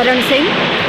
करण सिंह।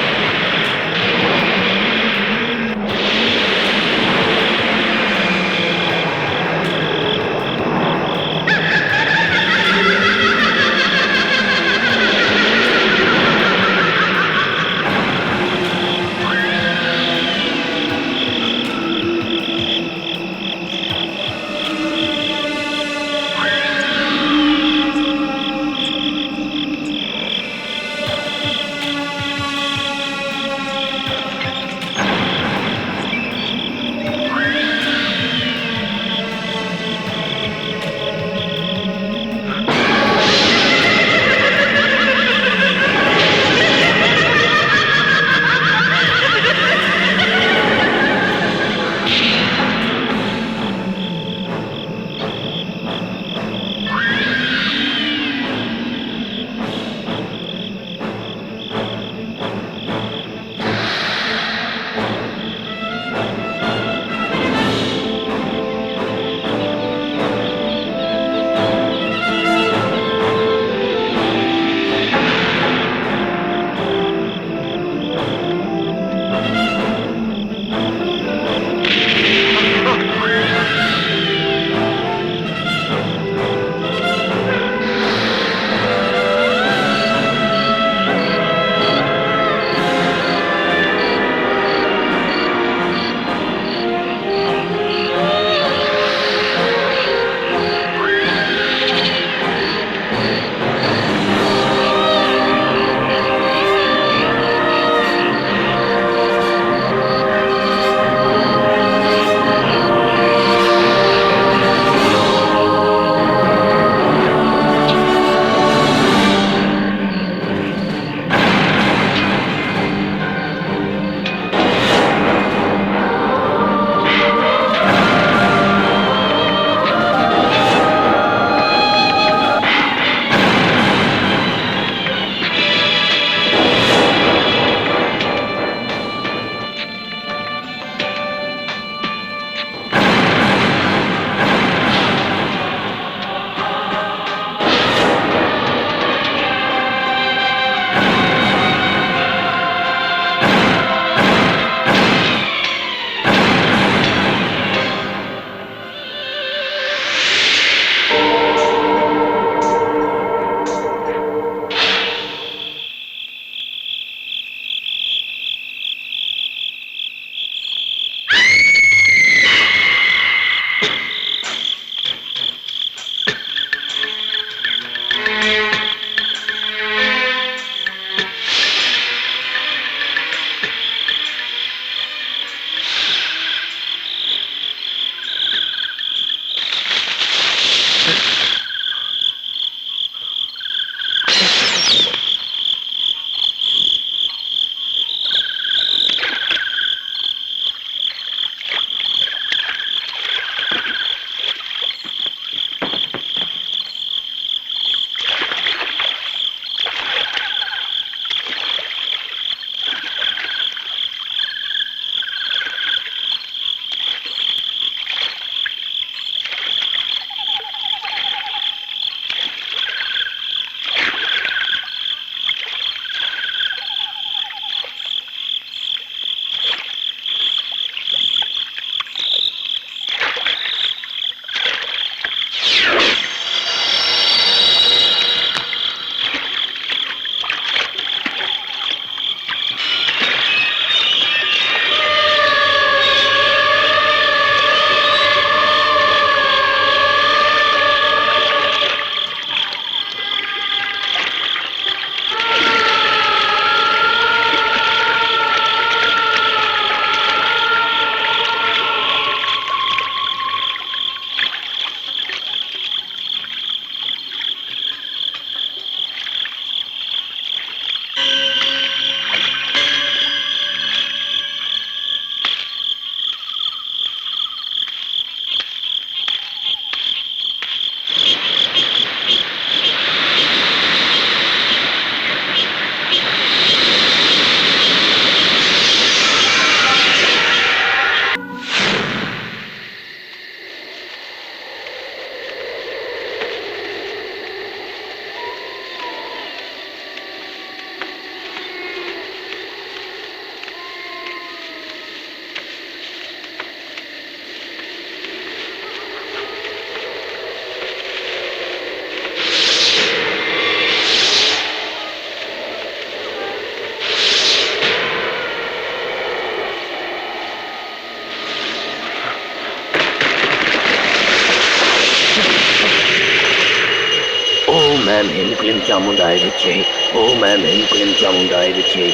ऐं ह्रीं क्लीं चामुंडाय विच्चे। ओम ऐं ह्रीं क्लीं चामुंडाय विच्चे।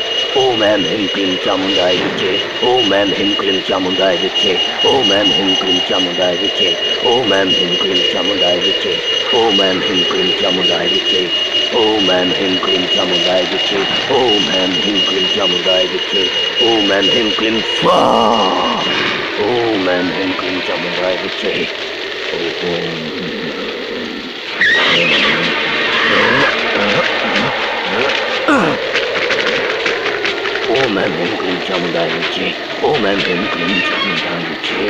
ओम ऐं ह्रीं क्लीं चामुंडाय विच्चे। ओम ऐं ह्रीं क्लीं चामुंडाय विच्चे। ओम ऐं ह्रीं क्लीं चामुंडाय विच्चे। ओम ऐं ह्रीं क्लीं चामुंडाय विच्चे। ओम ऐं ह्रीं क्लीं चामुंडाय विच्चे। ओम ऐं ह्रीं क्लीं चामुंडाय विच्चे। ओम ऐं ह्रीं क्लीं चामुंडाय विच्चे। ओम ऐं ह्रीं क्लीं स्वाहा। ओम ऐं ह्रीं क्लीं चामुंडाय विच्चे। ओम ऐं ह्रीं क्लीं चामुंडाय विच्चे। ओम ऐं ह्रीं क्लीं चामुंडाय विच्चे।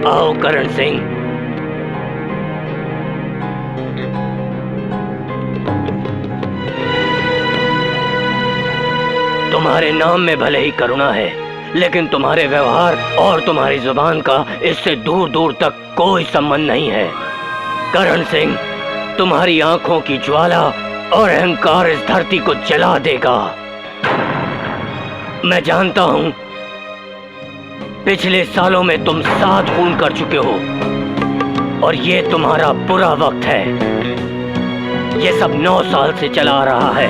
आओ करण सिंह। तुम्हारे नाम में भले ही करुणा है, लेकिन तुम्हारे व्यवहार और तुम्हारी जुबान का इससे दूर दूर तक कोई संबंध नहीं है। करण सिंह, तुम्हारी आंखों की ज्वाला और अहंकार इस धरती को जला देगा। मैं जानता हूं पिछले सालों में तुम 7 खून कर चुके हो और ये तुम्हारा बुरा वक्त है। ये सब 9 साल से चला आ रहा है।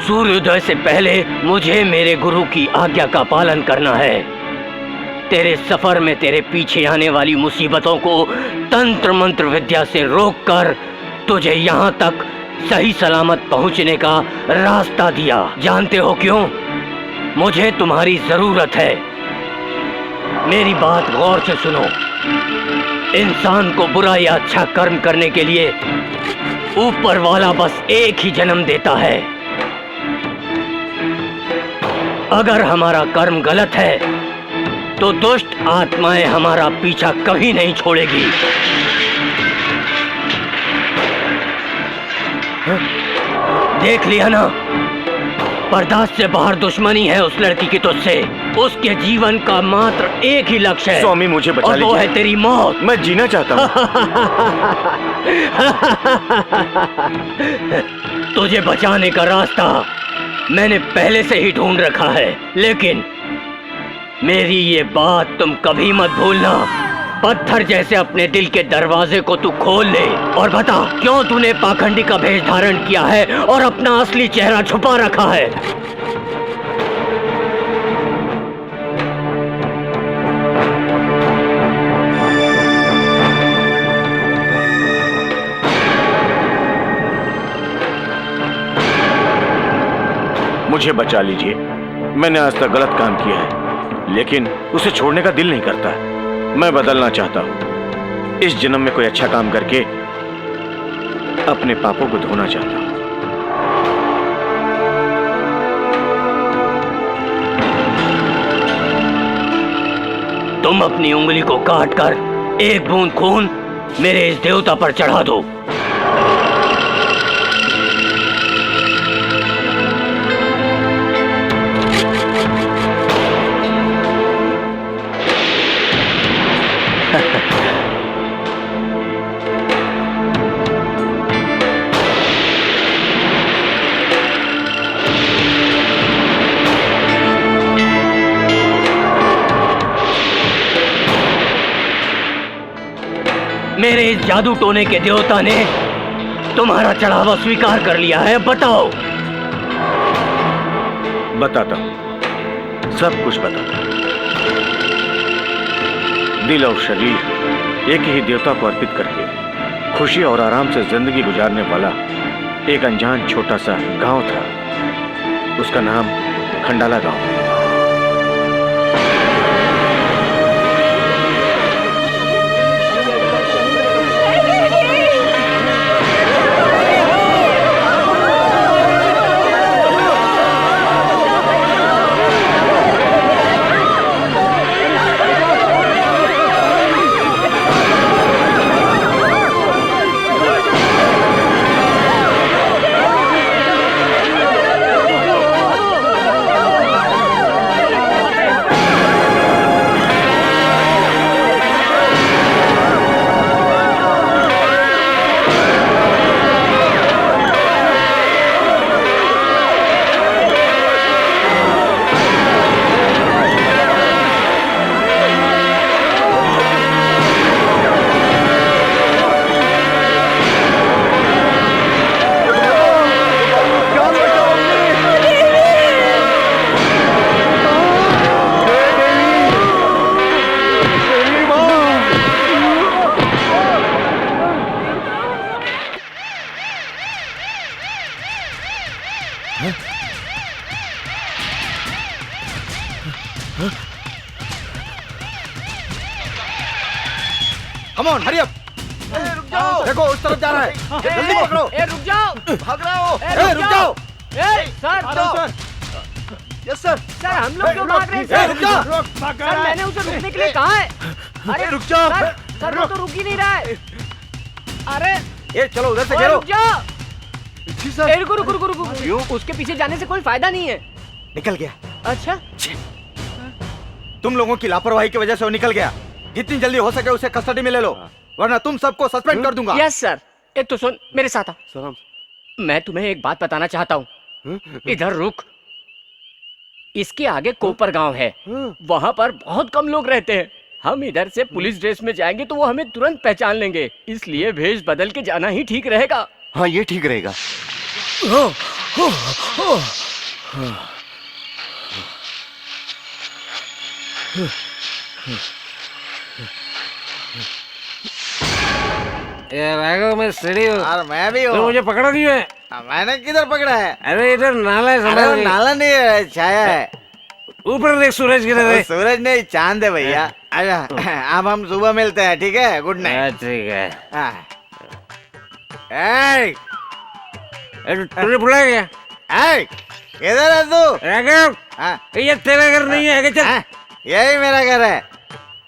सूर्योदय से पहले मुझे मेरे गुरु की आज्ञा का पालन करना है। तेरे सफर में तेरे पीछे आने वाली मुसीबतों को तंत्र मंत्र विद्या से रोककर तुझे यहाँ तक सही सलामत पहुँचने का रास्ता दिया। जानते हो क्यों? मुझे तुम्हारी जरूरत है। मेरी बात गौर से सुनो। इंसान को बुरा या अच्छा कर्म करने के लिए ऊपर वाला बस एक ही जन्म देता है। अगर हमारा कर्म गलत है तो दुष्ट आत्माएं हमारा पीछा कभी नहीं छोड़ेगी। देख लिया ना, बर्दाश्त से बाहर दुश्मनी है उस लड़की की तुझसे। उसके जीवन का मात्र एक ही लक्ष्य है। स्वामी मुझे बचा लीजिए। और वो है तेरी मौत। मैं जीना चाहता हूँ। तुझे बचाने का रास्ता मैंने पहले से ही ढूंढ रखा है, लेकिन मेरी ये बात तुम कभी मत भूलना। पत्थर जैसे अपने दिल के दरवाजे को तू खोल ले और बता क्यों तूने पाखंडी का भेष धारण किया है और अपना असली चेहरा छुपा रखा है। मुझे बचा लीजिए। मैंने आज तक गलत काम किया है, लेकिन उसे छोड़ने का दिल नहीं करता। मैं बदलना चाहता हूं। इस जन्म में कोई अच्छा काम करके अपने पापों को धोना चाहता हूं। तुम अपनी उंगली को काटकर एक बूंद खून मेरे इस देवता पर चढ़ा दो। मेरे इस जादू टोने के देवता ने तुम्हारा चढ़ावा स्वीकार कर लिया है, बताओ। बताता हूं, सब कुछ बताता हूं। दिल और शरीर एक ही देवता को अर्पित करके खुशी और आराम से जिंदगी गुजारने वाला एक अनजान छोटा सा गांव था। उसका नाम खंडाला गांव। Come on, hurry up! रुक जाओ! देखो उस तरफ जा रहा है। जल्दी पकड़ो! रुक जाओ! भाग रहा हो! रुक जाओ! Sir, sir! Yes sir! Sir हम लोग क्यों भाग रहे हैं? रुक जाओ! सर मैंने उसे रुकने के लिए कहा है। अरे रुक जाओ! सर वो तो रुक ही नहीं रहा है। अरे ये चलो उधर से ओए, घेरो। रुक जाओ! जी सर। रुको रुको रुको रुको। क्यों? उसके पीछे जाने से कोई फायदा नहीं है। निकल गया। अच्छा? तुम लोगों की लापरवाही की वजह से वो निकल गया। जितनी जल्दी हो सके उसे कस्टडी में ले लो, वरना तुम सबको सस्पेंड कर दूंगा। Yes sir. एक तो सुन, मेरे साथ आ। मैं तुम्हें एक बात बताना चाहता हूँ। इधर रुक। इसके आगे कोपर गांव है, वहाँ पर बहुत कम लोग रहते हैं। हम इधर से पुलिस ड्रेस में जाएंगे तो वो हमें तुरंत पहचान लेंगे, इसलिए भेष बदल के जाना ही ठीक रहेगा। हाँ ये ठीक रहेगा। मैं सीढ़ी हूँ और मैं भी तो हूँ। मुझे पकड़ा नहीं है। मैंने किधर पकड़ा है? अरे इधर नाला है, अरे वो समझ नहीं। नाला नहीं है, छाया है। ऊपर देख सूरज गिर रहे। वो सूरज नहीं, चांद है भैया। अच्छा अब हम सुबह मिलते हैं, ठीक है? Good night. ठीक है। ए, तूने बुलाया क्या? किधर है तू? राघव, हाँ, ये तेरा घर नहीं है, आगे चल। हाँ, यही मेरा घर है।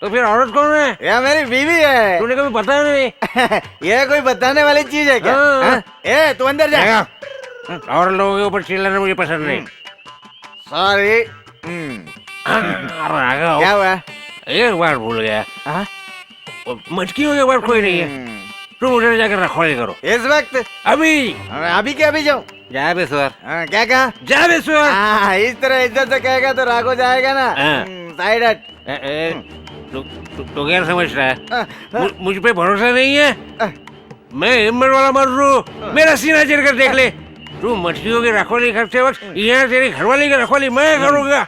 तो फिर औरत कौन है? यह मेरी बीवी है। तूने कभी बताया नहीं? यह कोई बताने वाली चीज है क्या? हाँ। हाँ? ए तू अंदर जा। राघव, और लोगों के ऊपर चिल्लाना मुझे पसंद नहीं। सॉरी। राघव, क्या हुआ? एक बार भूल गया। हाँ? मटकियों के बाद कोई नहीं है। तुम उधर जाकर रखवाली करो इस वक्त? अभी। अभी क्या अभी जाऊँ? जा बेसुर, क्या कहा? जा बेसुर। हाँ, इस तरह इज्जत से कहेगा तो राघव जाएगा ना। हाँ। साइड हट। तो क्या समझ रहा है? मुझ पे भरोसा नहीं है? मैं हिम्मत वाला मर्द हूँ, मेरा सीना चीर कर देख ले। तू मछलियों की रखवाली करते वक्त यहाँ तेरी घरवाली की रखवाली मैं करूँगा।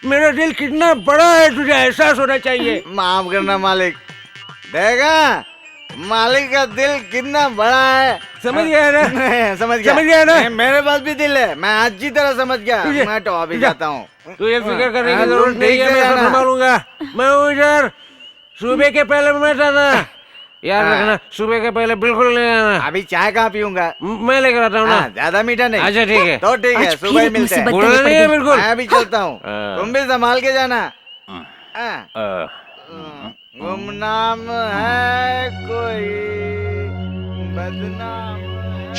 मेरा दिल कितना बड़ा है तुझे एहसास होना चाहिए। माफ करना मालिक। देखा मालिक का दिल कितना बड़ा है। समझ गया ना? समझ गया। समझ गया ना? मेरे पास भी दिल है, मैं अच्छी तरह समझ गया। मैं तो अभी जाता हूँ। तू ये फिक्र करने की हाँ, जरूरत तुम नहीं ठीक है, से मैं सब जाना। संभालूंगा। मैं हूँ इधर। सुबह के पहले मत आना, याद हाँ। रखना। सुबह के पहले बिल्कुल नहीं आना। अभी चाय कहाँ पीऊंगा? मैं लेकर आता हूँ ना। ज्यादा मीठा नहीं। अच्छा ठीक है। तो ठीक है, आज सुबह फिर ही एक मिलते हैं। मुसीबत बोलना टली नहीं है पड़ गई। बिल्कुल। मैं भी चलता हूँ, तुम भी संभाल के जाना। गुमनाम है कोई, बदनाम है।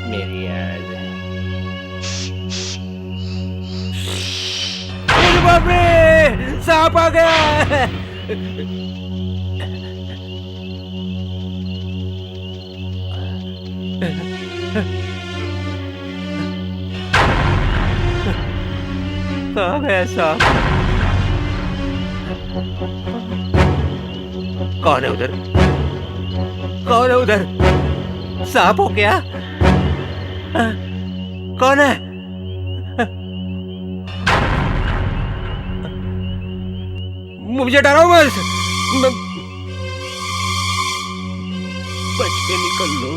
मेरी याद है। अरे बाप रे, सांप आ गया। कहाँ गया सांप? कौन है उधर? कौन है उधर? सांप हो क्या? कौन है? मुझे डराओ मत। बच के निकल लो।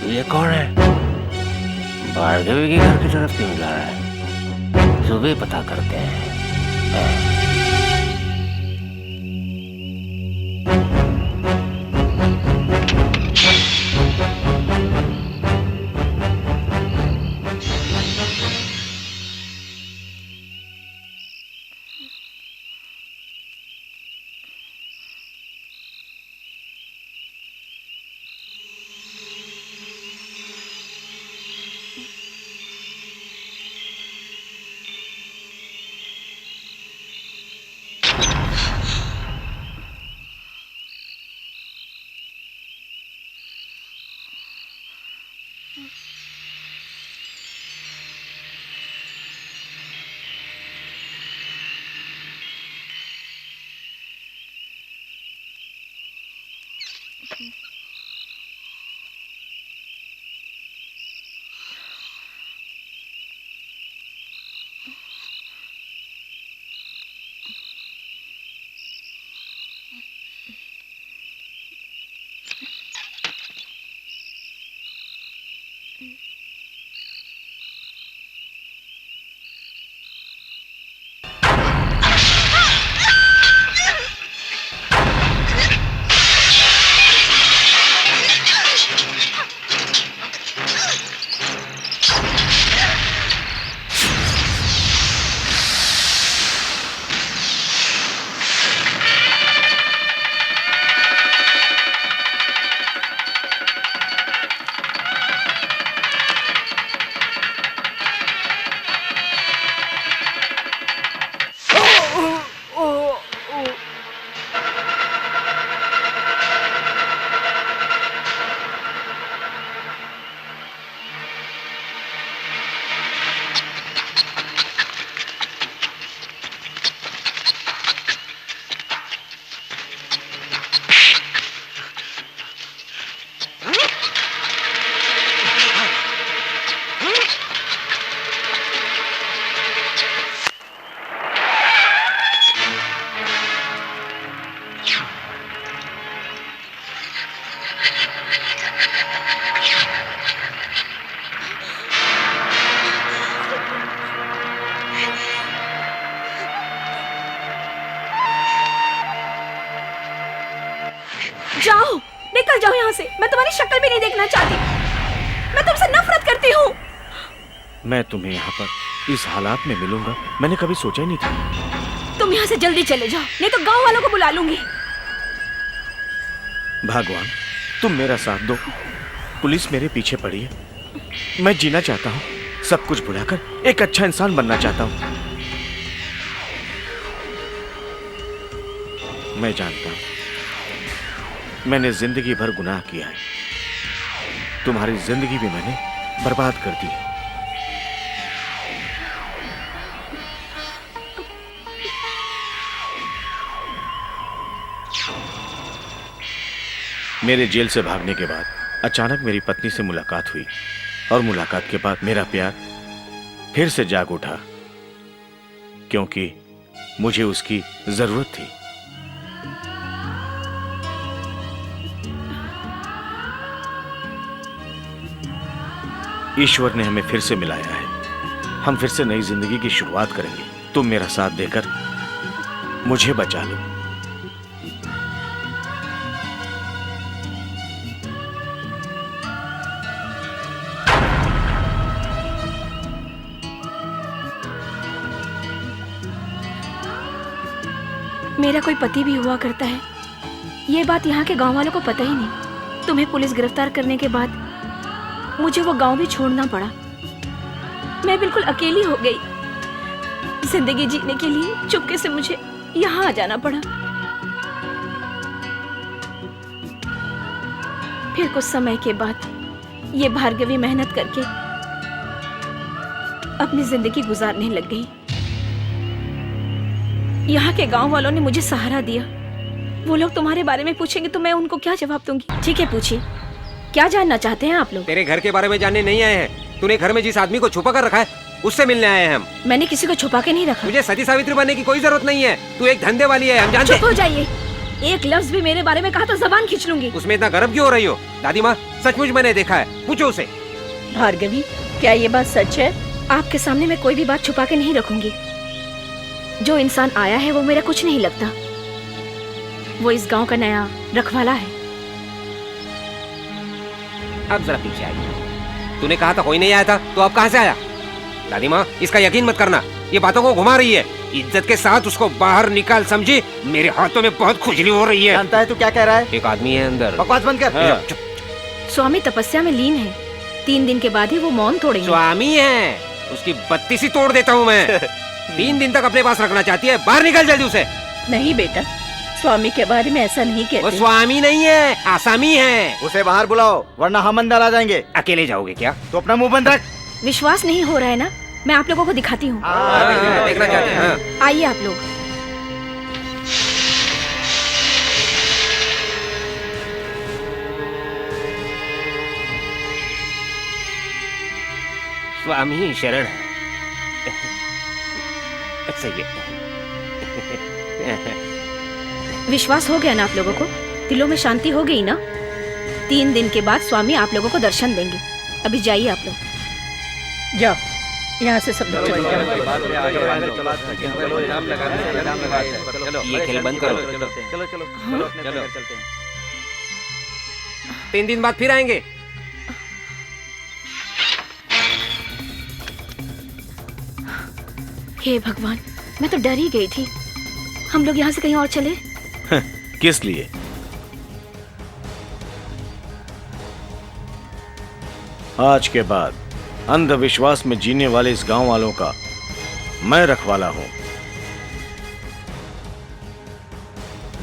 ये कौन है? भार्गवी के घर की तरफ क्यों जा रहा है? सुबह पता करते हैं। जाओ, निकल जाओ यहाँ से। मैं तुम्हारी शक्ल भी नहीं देखना चाहती। मैं तुमसे नफरत करती हूँ। मैं तुम्हें यहाँ पर इस हालात में मिलूंगा मैंने कभी सोचा ही नहीं था। तुम यहाँ से जल्दी चले जाओ, नहीं तो गांव वालों को बुला लूंगी। भगवान, तुम मेरा साथ दो। पुलिस मेरे पीछे पड़ी है। मैं जीना चाहता हूँ, सब कुछ भुलाकर एक अच्छा इंसान बनना चाहता हूँ। मैं जानता हूँ मैंने जिंदगी भर गुनाह किया है। तुम्हारी जिंदगी भी मैंने बर्बाद कर दी है। मेरे जेल से भागने के बाद अचानक मेरी पत्नी से मुलाकात हुई और मुलाकात के बाद मेरा प्यार फिर से जाग उठा, क्योंकि मुझे उसकी जरूरत थी। ईश्वर ने हमें फिर से मिलाया है। हम फिर से नई जिंदगी की शुरुआत करेंगे। तुम मेरा साथ देकर मुझे बचा लो। मेरा कोई पति भी हुआ करता है, ये बात यहाँ के गांव वालों को पता ही नहीं। तुम्हें पुलिस गिरफ्तार करने के बाद मुझे वो गांव भी छोड़ना पड़ा। मैं बिल्कुल अकेली हो गई। जिंदगी जीने के लिए चुपके से मुझे यहाँ आ जाना पड़ा। फिर कुछ समय के बाद ये भार्गवी मेहनत करके अपनी जिंदगी गुजारने लग गई। यहाँ के गांव वालों ने मुझे सहारा दिया। वो लोग तुम्हारे बारे में पूछेंगे तो मैं उनको क्या जवाब दूंगी? ठीक है, पूछिए, क्या जानना चाहते हैं आप लोग? तेरे घर के बारे में जानने नहीं आए हैं। तूने घर में जिस आदमी को छुपा कर रखा है उससे मिलने आए हैं हम। मैंने किसी को छुपा के नहीं रखा। मुझे सती सावित्री बनने की कोई जरूरत नहीं है। तू एक धंधे वाली है, हम जानते हैं। चुप हो जाइए। एक लफ्ज भी मेरे बारे में कहा तो जबान खींच लूंगी। उसमें इतना गर्व क्यों हो रही हो? दादी माँ, सचमुच मैंने देखा है, पूछो उसे। भार्गवी, क्या ये बात सच है? आपके सामने मैं कोई भी बात छुपा के नहीं रखूंगी। जो इंसान आया है वो मेरा कुछ नहीं लगता। वो इस गांव का नया रखवाला है। अब जरा पीछे आइए। तूने कहा था कोई नहीं आया था, तो अब कहाँ से आया? दादी माँ, इसका यकीन मत करना, ये बातों को घुमा रही है। इज्जत के साथ उसको बाहर निकाल, समझी? मेरे हाथों में बहुत खुजली हो रही है। जानता है तू क्या कह रहा है? एक आदमी है अंदर। बकवास बंद कर। हाँ। स्वामी तपस्या में लीन है। 3 दिन के बाद ही वो मौन तोड़ेंगे। स्वामी है, उसकी बत्तीस ही तोड़ देता हूँ मैं। 3 दिन तक अपने पास रखना चाहती है, बाहर निकल जल्दी उसे। नहीं बेटा, स्वामी के बारे में ऐसा नहीं वो कहते। स्वामी नहीं है, आसामी है। उसे बाहर बुलाओ वरना हम अंदर आ जाएंगे। अकेले जाओगे क्या? तो अपना मुंह बंद रख। विश्वास नहीं हो रहा है ना? मैं आप लोगों को दिखाती हूँ। देखना चाहते हैं। हाँ। आइए आप लोग। स्वामी शरण है। सही है। विश्वास हो गया ना आप लोगों को? दिलों में शांति हो गई ना? 3 दिन के बाद स्वामी आप लोगों को दर्शन देंगे। अभी जाइए आप लोग, जाओ यहाँ से सब लोग चले जाओ। ये खेल बंद करो। चलो चलो। 3 दिन बाद फिर आएंगे। हे भगवान, मैं तो डर ही गई थी। हम लोग यहाँ से कहीं और चले? किस लिए? आज के बाद अंधविश्वास में जीने वाले इस गांव वालों का मैं रखवाला हूं।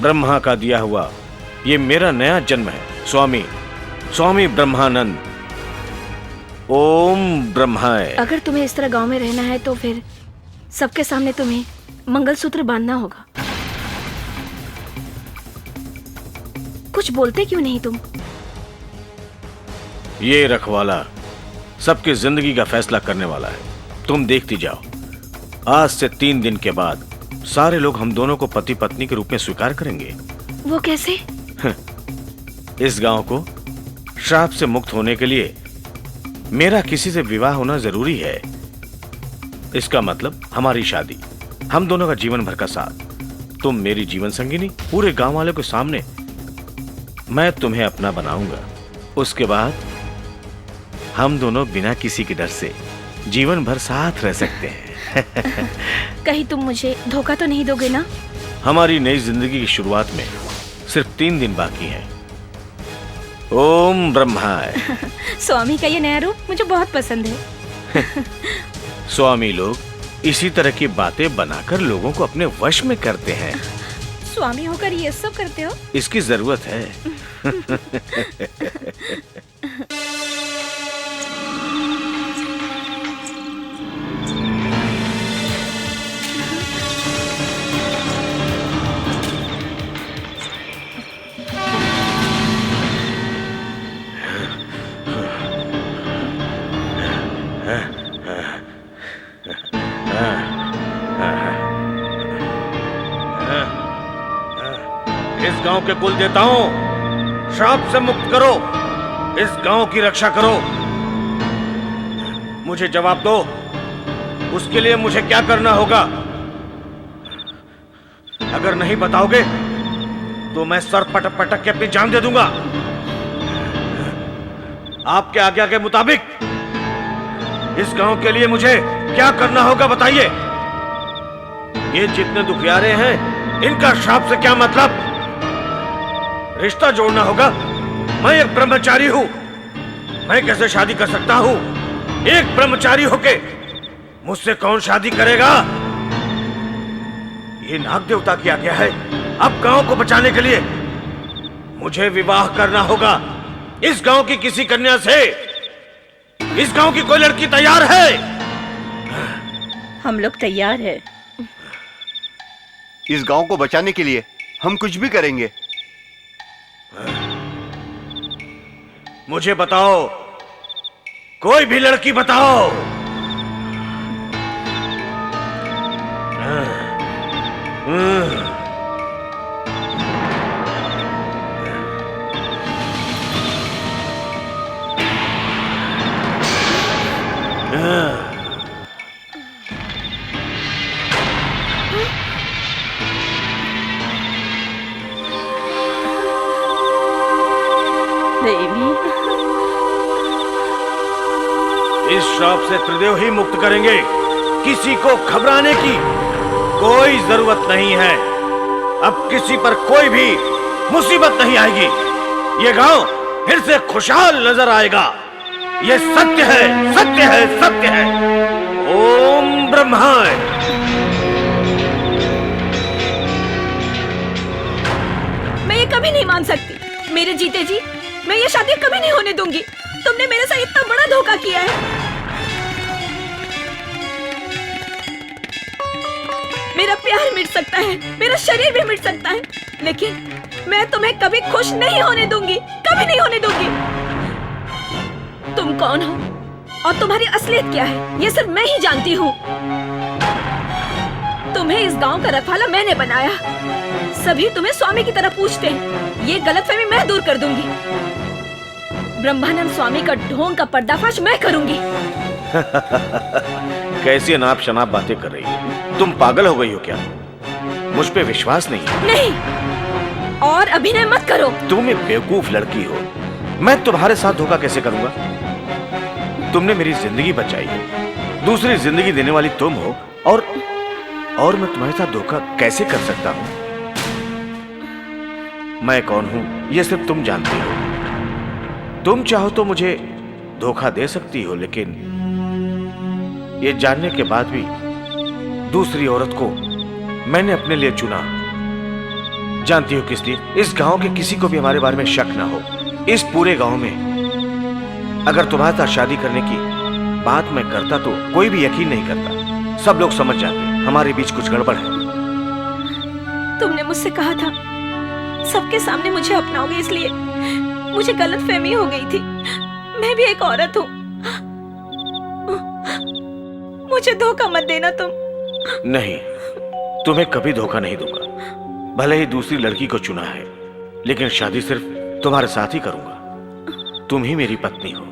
ब्रह्मा का दिया हुआ ये मेरा नया जन्म है। स्वामी ब्रह्मानंद। ओम ब्रह्माय। अगर तुम्हें इस तरह गांव में रहना है तो फिर सबके सामने तुम्हें मंगलसूत्र बांधना होगा। कुछ बोलते क्यों नहीं तुम? ये रखवाला सबकी जिंदगी का फैसला करने वाला है। तुम देखती जाओ, आज से 3 दिन के बाद सारे लोग हम दोनों को पति पत्नी के रूप में स्वीकार करेंगे। वो कैसे? इस गांव को श्राप से मुक्त होने के लिए मेरा किसी से विवाह होना जरूरी है। इसका मतलब हमारी शादी, हम दोनों का जीवन भर का साथ। तुम मेरी जीवन संगिनी, पूरे गांव वाले के सामने मैं तुम्हें अपना बनाऊंगा। उसके बाद हम दोनों बिना किसी के डर से जीवन भर साथ रह सकते हैं। कहीं तुम मुझे धोखा तो नहीं दोगे ना? हमारी नई जिंदगी की शुरुआत में सिर्फ 3 दिन बाकी हैं। ओम ब्रह्माय। स्वामी का ये नया रूप मुझे बहुत पसंद है। स्वामी लोग इसी तरह की बातें बनाकर लोगों को अपने वश में करते हैं। स्वामी होकर ये सब करते हो? इसकी जरूरत है। इस गांव के कुल देवताओं, श्राप से मुक्त करो, इस गांव की रक्षा करो। मुझे जवाब दो, उसके लिए मुझे क्या करना होगा? अगर नहीं बताओगे तो मैं सर पटक पटक के अपनी जान दे दूंगा। आपके आज्ञा के मुताबिक इस गांव के लिए मुझे क्या करना होगा बताइए। ये जितने दुखियारे हैं, इनका श्राप से क्या मतलब? रिश्ता जोड़ना होगा। मैं एक ब्रह्मचारी हूं, मैं कैसे शादी कर सकता हूं? एक ब्रह्मचारी होके मुझसे कौन शादी करेगा? ये नाग देवता की आज्ञा है। अब गांव को बचाने के लिए मुझे विवाह करना होगा। इस गांव की किसी कन्या से इस गांव की कोई लड़की तैयार है? हम लोग तैयार है। इस गांव को बचाने के लिए हम कुछ भी करेंगे। मुझे बताओ, कोई भी लड़की बताओ। देवी, इस श्राप से त्रिदेव ही मुक्त करेंगे। किसी को घबराने की कोई जरूरत नहीं है। अब किसी पर कोई भी मुसीबत नहीं आएगी। ये गांव फिर से खुशहाल नजर आएगा। ये सत्य है, सत्य है, सत्य है। ओम ब्रह्माय। मैं ये कभी नहीं मान सकती। मेरे जीते जी मैं ये शादी कभी नहीं होने दूंगी। तुमने मेरे साथ इतना बड़ा धोखा किया है। मेरा प्यार मिट सकता है, मेरा शरीर भी मिट सकता है, लेकिन मैं तुम्हें कभी खुश नहीं होने दूंगी, कभी नहीं होने दूंगी। तुम कौन हो और तुम्हारी असलियत क्या है, ये सिर्फ मैं ही जानती हूँ। तुम्हें इस गांव का रखवाला मैंने बनाया। सभी तुम्हें स्वामी की तरह पूछते हैं। ये गलतफहमी मैं दूर कर दूंगी। ब्रह्मानंद स्वामी का ढोंग का पर्दाफाश मैं करूंगी। कैसी अनाप शनाप बातें कर रही हो? तुम पागल हो गई हो क्या? मुझ पे विश्वास नहीं है? नहीं, और अभिनय मत करो। तुम एक बेवकूफ लड़की हो। मैं तुम्हारे साथ धोखा कैसे करूंगा? तुमने मेरी जिंदगी बचाई है, दूसरी जिंदगी देने वाली तुम हो, और मैं तुम्हारे साथ धोखा कैसे कर सकता हूं? मैं कौन हूं ये सिर्फ तुम जानती हो। तुम चाहो तो मुझे धोखा दे सकती हो, लेकिन ये जानने के बाद भी दूसरी औरत को मैंने अपने लिए चुना। जानती हो किस लिए? इस गांव के किसी को भी हमारे बारे में शक ना हो। इस पूरे गांव में अगर तुम्हारे साथ शादी करने की बात मैं करता तो कोई भी यकीन नहीं करता। सब लोग समझ जाते हमारे बीच कुछ गड़बड़ है। तुमने मुझसे कहा था सबके सामने मुझे अपनाओगे, इसलिए मुझे गलतफहमी हो गई थी। मैं भी एक औरत हूँ। मुझे धोखा मत देना तुम। नहीं, तुम्हें कभी धोखा नहीं दूंगा। भले ही दूसरी लड़की को चुना है, लेकिन शादी सिर्फ तुम्हारे साथ ही करूंगा। तुम ही मेरी पत्नी हो।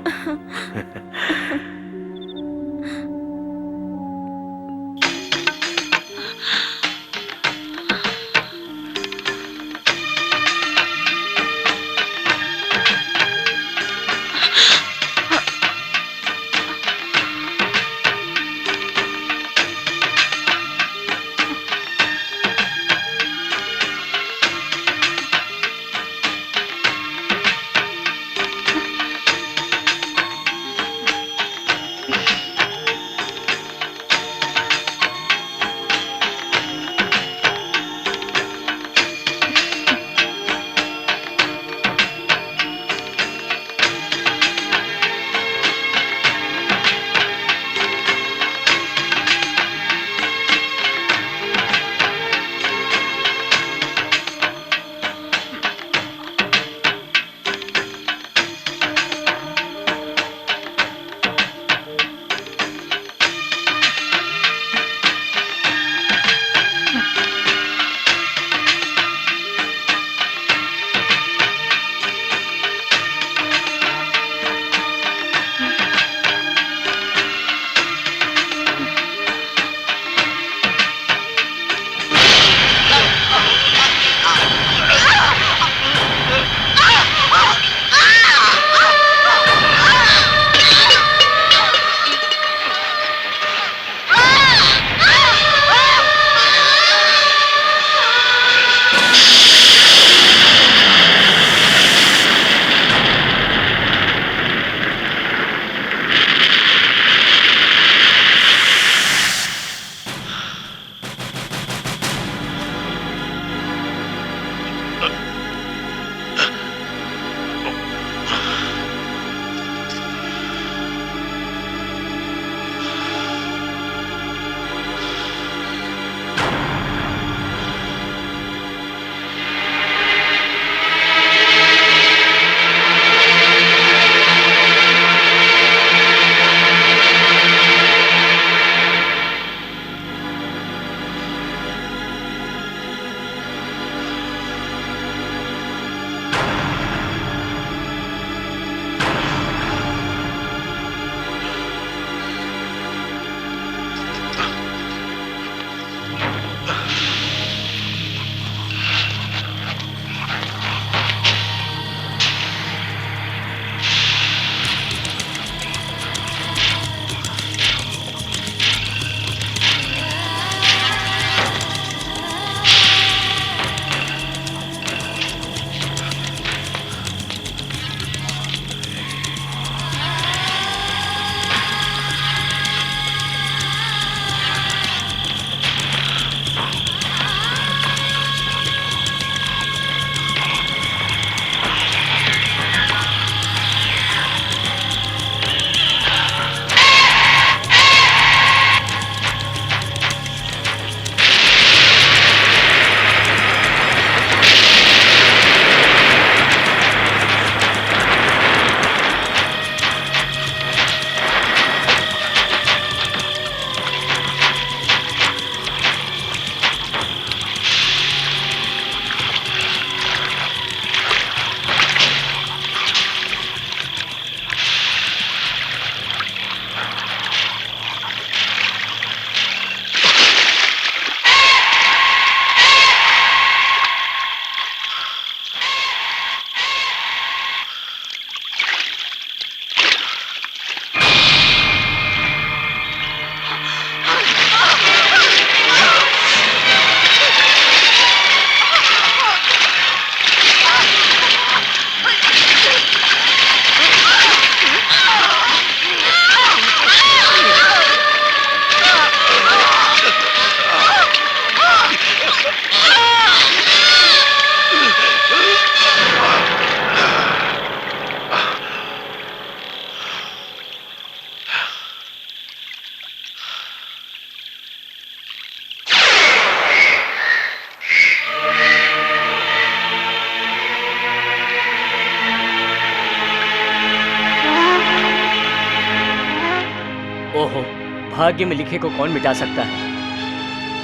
ओहो, भाग्य में लिखे को कौन मिटा सकता है?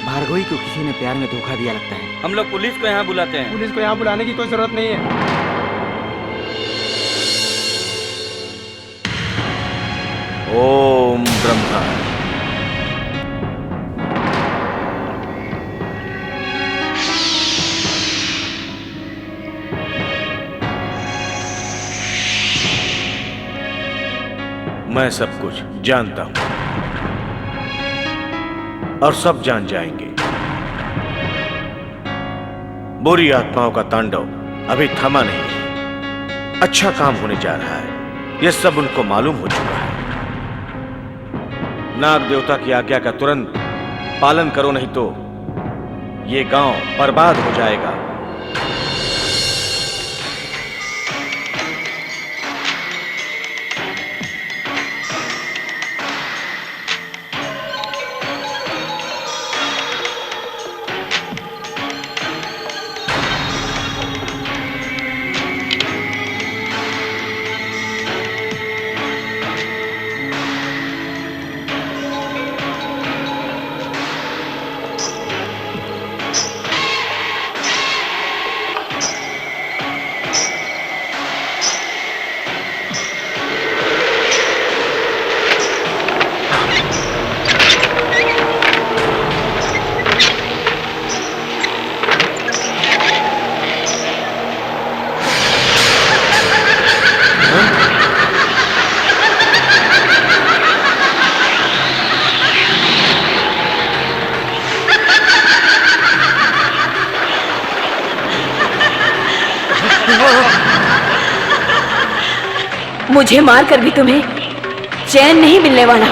भार्गवी को किसी ने प्यार में धोखा दिया लगता है। हम लोग पुलिस को यहाँ बुलाते हैं। पुलिस को यहाँ बुलाने की कोई जरूरत नहीं है। ओम ब्रह्मा। मैं सब कुछ जानता हूं और सब जान जाएंगे। बुरी आत्माओं का तांडव अभी थमा नहीं है। अच्छा काम होने जा रहा है, यह सब उनको मालूम हो चुका है। नाग देवता की आज्ञा का तुरंत पालन करो, नहीं तो ये गांव बर्बाद हो जाएगा। मुझे मारकर भी तुम्हें चैन नहीं मिलने वाला।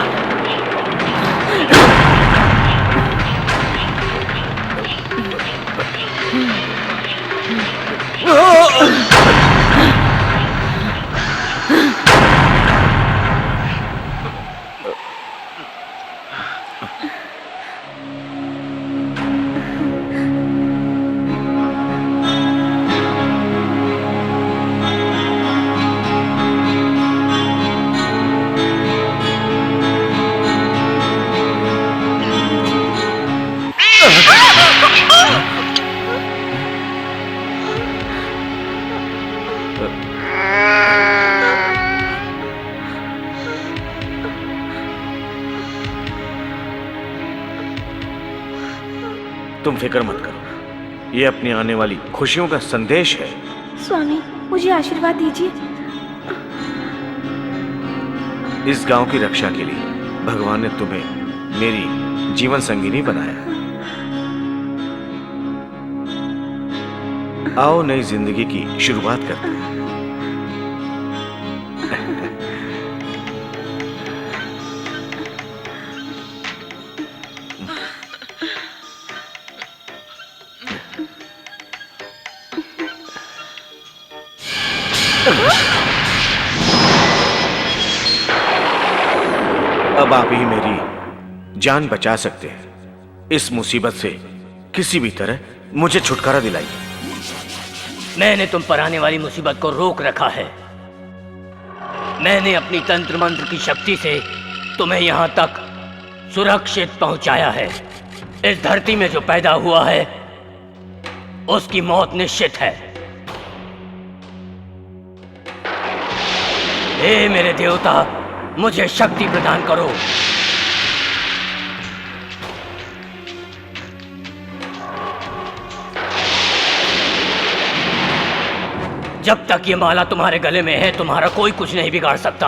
तुम फिक्र मत करो, ये अपनी आने वाली खुशियों का संदेश है। स्वामी, मुझे आशीर्वाद दीजिए। इस गांव की रक्षा के लिए भगवान ने तुम्हें मेरी जीवन संगिनी बनाया। आओ नई जिंदगी की शुरुआत करते हैं। अब आप ही मेरी जान बचा सकते हैं। इस मुसीबत से किसी भी तरह मुझे छुटकारा दिलाइए। मैंने तुम पर आने वाली मुसीबत को रोक रखा है। मैंने अपनी तंत्र मंत्र की शक्ति से तुम्हें यहाँ तक सुरक्षित पहुंचाया है। इस धरती में जो पैदा हुआ है उसकी मौत निश्चित है। हे मेरे देवता, मुझे शक्ति प्रदान करो। जब तक ये माला तुम्हारे गले में है, तुम्हारा कोई कुछ नहीं बिगाड़ सकता।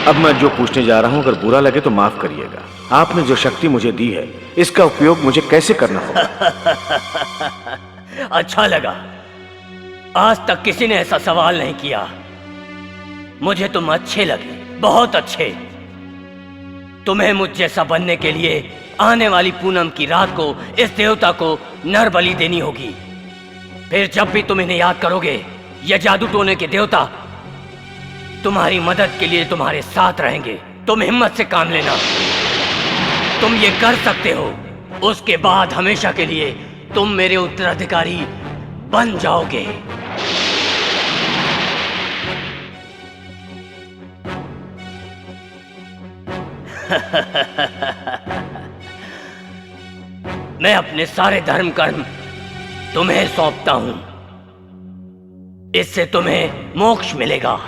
अब मैं जो पूछने जा रहा हूं, अगर बुरा लगे तो माफ करिएगा। आपने जो शक्ति मुझे दी है, इसका उपयोग मुझे कैसे करना होगा? अच्छा लगा। आज तक किसी ने ऐसा सवाल नहीं किया। मुझे तुम अच्छे लगे, बहुत अच्छे। तुम्हें मुझ जैसा बनने के लिए आने वाली पूनम की रात को इस देवता को नर बलि देनी होगी। फिर जब भी तुम इन्हें याद करोगे, ये जादू टोने के देवता तुम्हारी मदद के लिए तुम्हारे साथ रहेंगे। तुम हिम्मत से काम लेना, तुम ये कर सकते हो। उसके बाद हमेशा के लिए तुम मेरे उत्तराधिकारी बन जाओगे। मैं अपने सारे धर्म कर्म तुम्हें सौंपता हूं, इससे तुम्हें मोक्ष मिलेगा।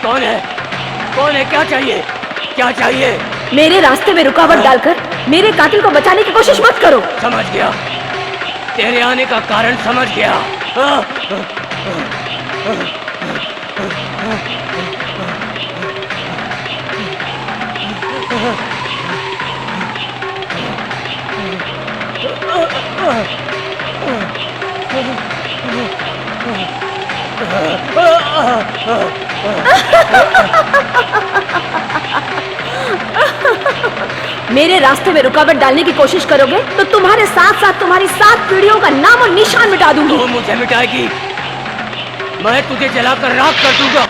कौन है? कौन है? क्या चाहिए? क्या चाहिए? मेरे रास्ते में रुकावट डालकर मेरे कातिल को बचाने की कोशिश मत करो। समझ गया, तेरे आने का कारण समझ गया। मेरे रास्ते में रुकावट डालने की कोशिश करोगे तो तुम्हारे साथ साथ तुम्हारी 7 पीढ़ियों का नाम और निशान मिटा दूंगी। तू मुझे मिटाएगी? मैं तुझे जलाकर राख कर दूंगा।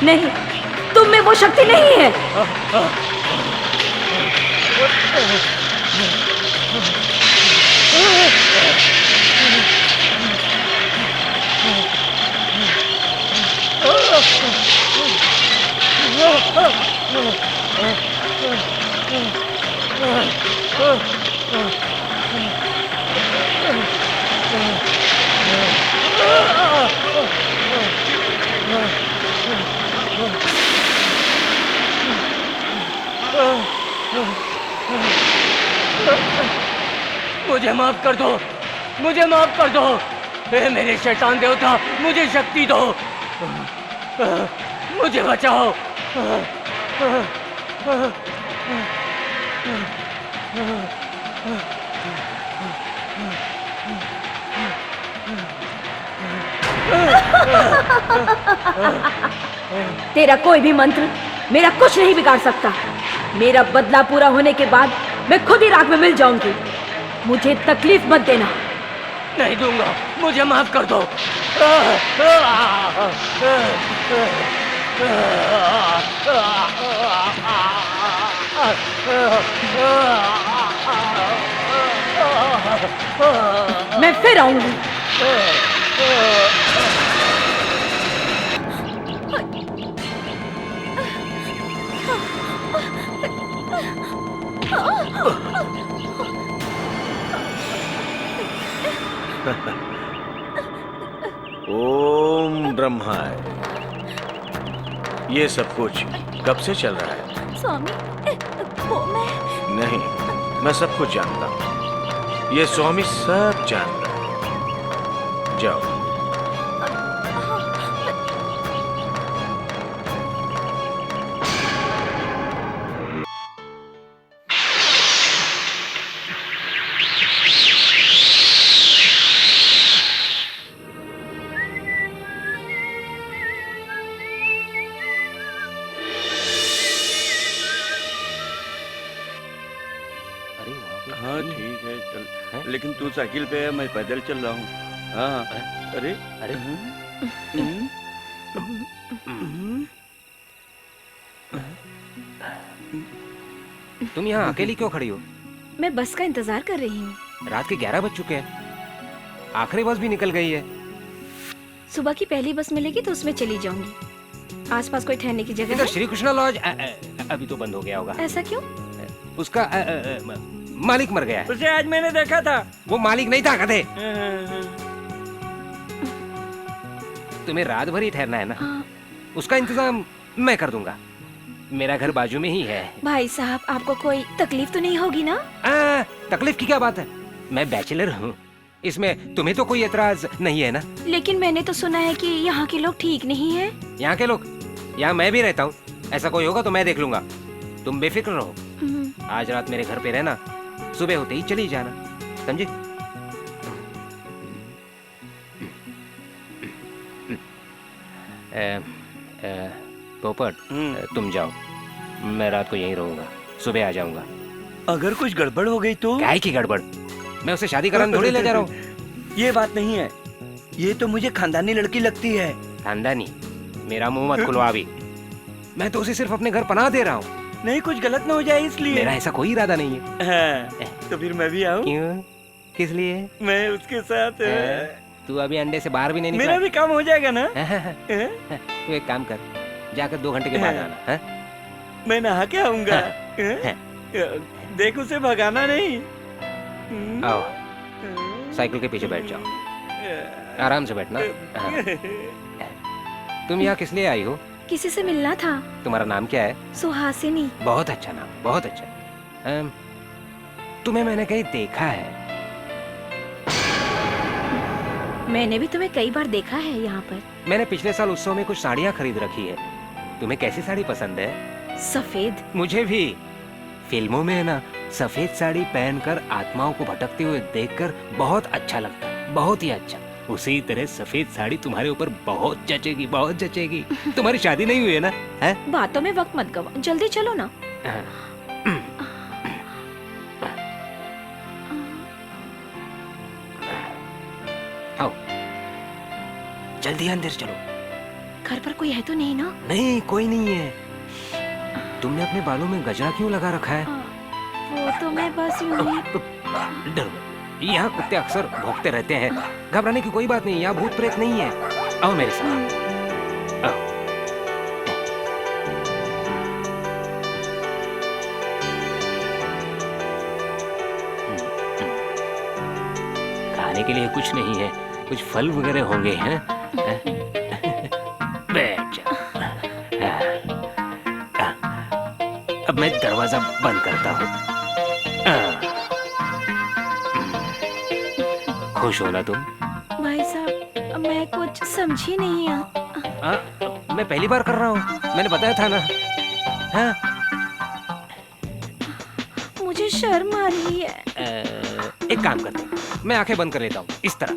नहीं, तुम में वो शक्ति नहीं है। मुझे माफ कर दो, मुझे माफ कर दो। हे मेरे शैतान देवता, मुझे शक्ति दो, मुझे बचाओ। तेरा कोई भी मंत्र मेरा कुछ नहीं बिगाड़ सकता। मेरा बदला पूरा होने के बाद मैं खुद ही राख में मिल जाऊंगी। मुझे तकलीफ मत देना। नहीं दूंगा, मुझे माफ कर दो। मैं फिर आऊंगी। ओम ब्रह्माय। ये सब कुछ कब से चल रहा है? स्वामी, वो नहीं, मैं सब कुछ जानता हूँ। ये स्वामी सब जानता है। जाओ। हाँ ठीक है, चल। लेकिन तू साइकिल पे है, मैं पैदल चल रहा हूँ। हाँ, अरे अरे तुम यहाँ अकेली क्यों खड़ी हो? मैं बस का इंतजार कर रही हूँ। रात के 11 बज चुके हैं। आखिरी बस भी निकल गई है। सुबह की पहली बस मिलेगी तो उसमें चली जाऊंगी। आसपास कोई ठहरने की जगह इधर है? श्री कृष्णा लॉज अभी तो बंद हो गया होगा। ऐसा क्यों? उसका मालिक मर गया है। उसे आज मैंने देखा था। वो मालिक नहीं था गधे। तुम्हें रात भर ही ठहरना है ना? हाँ। उसका इंतजाम मैं कर दूंगा। मेरा घर बाजू में ही है। भाई साहब, आपको कोई तकलीफ तो नहीं होगी ना? तकलीफ की क्या बात है? मैं बैचलर हूँ। इसमें तुम्हें तो कोई एतराज नहीं है ना? लेकिन मैंने तो सुना है कि यहाँ के लोग ठीक नहीं है। यहाँ के लोग? यहाँ मैं भी रहता हूँ, ऐसा कोई होगा तो मैं देख लूंगा, तुम बेफिक्र रहो। आज रात मेरे घर पे रहना, सुबह होते ही चली जाना, समझी? पोपट, तुम जाओ, मैं रात को यहीं रहूंगा, सुबह आ जाऊंगा। अगर कुछ गड़बड़ हो गई तो? क्या की गड़बड़? मैं उसे शादी कराने थोड़ी ले जा रहा हूँ। ये बात नहीं है, ये तो मुझे खानदानी लड़की लगती है। खानदानी? मेरा मुंह मत खुलवा अभी, मैं तो उसे सिर्फ अपने घर पनाह दे रहा हूँ। नहीं, कुछ गलत ना हो जाए इसलिए। मेरा ऐसा कोई इरादा नहीं है। हाँ, तो फिर मैं भी आऊँ? क्यों? किस लिए? मैं उसके साथ। तू अभी अंडे से बाहर भी नहीं निकला। मेरा भी काम हो जाएगा ना? तू एक काम कर, जाकर 2 घंटे के बाद आना। मैं नहा के आऊंगा। देख, उसे भगाना नहीं। आओ, साइकिल के पीछे बैठ जाओ, आराम से बैठना। तुम यहाँ किस लिए आई हो? किसी से मिलना था। तुम्हारा नाम क्या है? सुहासिनी। बहुत अच्छा नाम, बहुत अच्छा। तुम्हें मैंने कहीं देखा है। मैंने भी तुम्हें कई बार देखा है यहाँ पर। मैंने पिछले साल उत्सव में कुछ साड़ियाँ खरीद रखी है। तुम्हें कैसी साड़ी पसंद है? सफेद। मुझे भी। फिल्मों में है ना, सफेद साड़ी पहनकर आत्माओं को भटकते हुए देखकर बहुत अच्छा लगता है, बहुत ही अच्छा। उसी तरह सफेद साड़ी तुम्हारे ऊपर बहुत जचेगी, बहुत जचेगी। तुम्हारी शादी नहीं हुई है ना? है? बातों में वक्त मत गवा, जल्दी चलो ना। आओ, जल्दी अंदर चलो। घर पर कोई है तो नहीं ना? नहीं, कोई नहीं है। तुमने अपने बालों में गजरा क्यों लगा रखा है? वो तो मैं बस यूं ही। डरो, यहाँ कुत्ते अक्सर भौंकते रहते हैं। घबराने की कोई बात नहीं, यहाँ भूत प्रेत नहीं है। आओ मेरे साथ, आओ। खाने के लिए कुछ नहीं है, कुछ फल वगैरह होंगे, हैं? बैठ जा। अब मैं दरवाजा बंद करता हूँ। खुश हो ना तुम? भाई साहब, मैं कुछ समझी नहीं। मैं पहली बार कर रहा हूँ, मैंने बताया था ना। हाँ? मुझे शर्म आ रही है। एक काम करते हैं, मैं आंखें बंद कर लेता हूँ, इस तरह।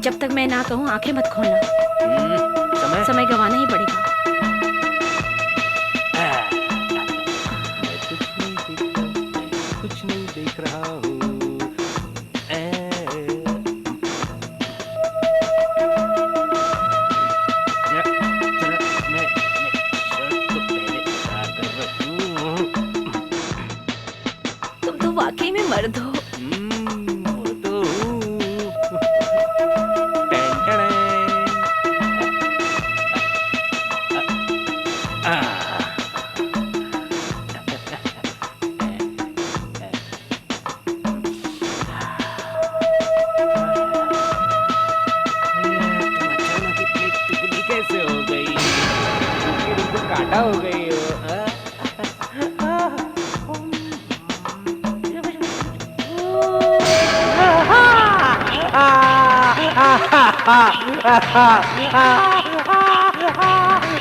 जब तक मैं ना कहूँ आंखें मत खोलना। समय गंवाना ही पड़ेगा। कुछ नहीं देख रहा हूँ। तुम तो वाकई में मर्द हो।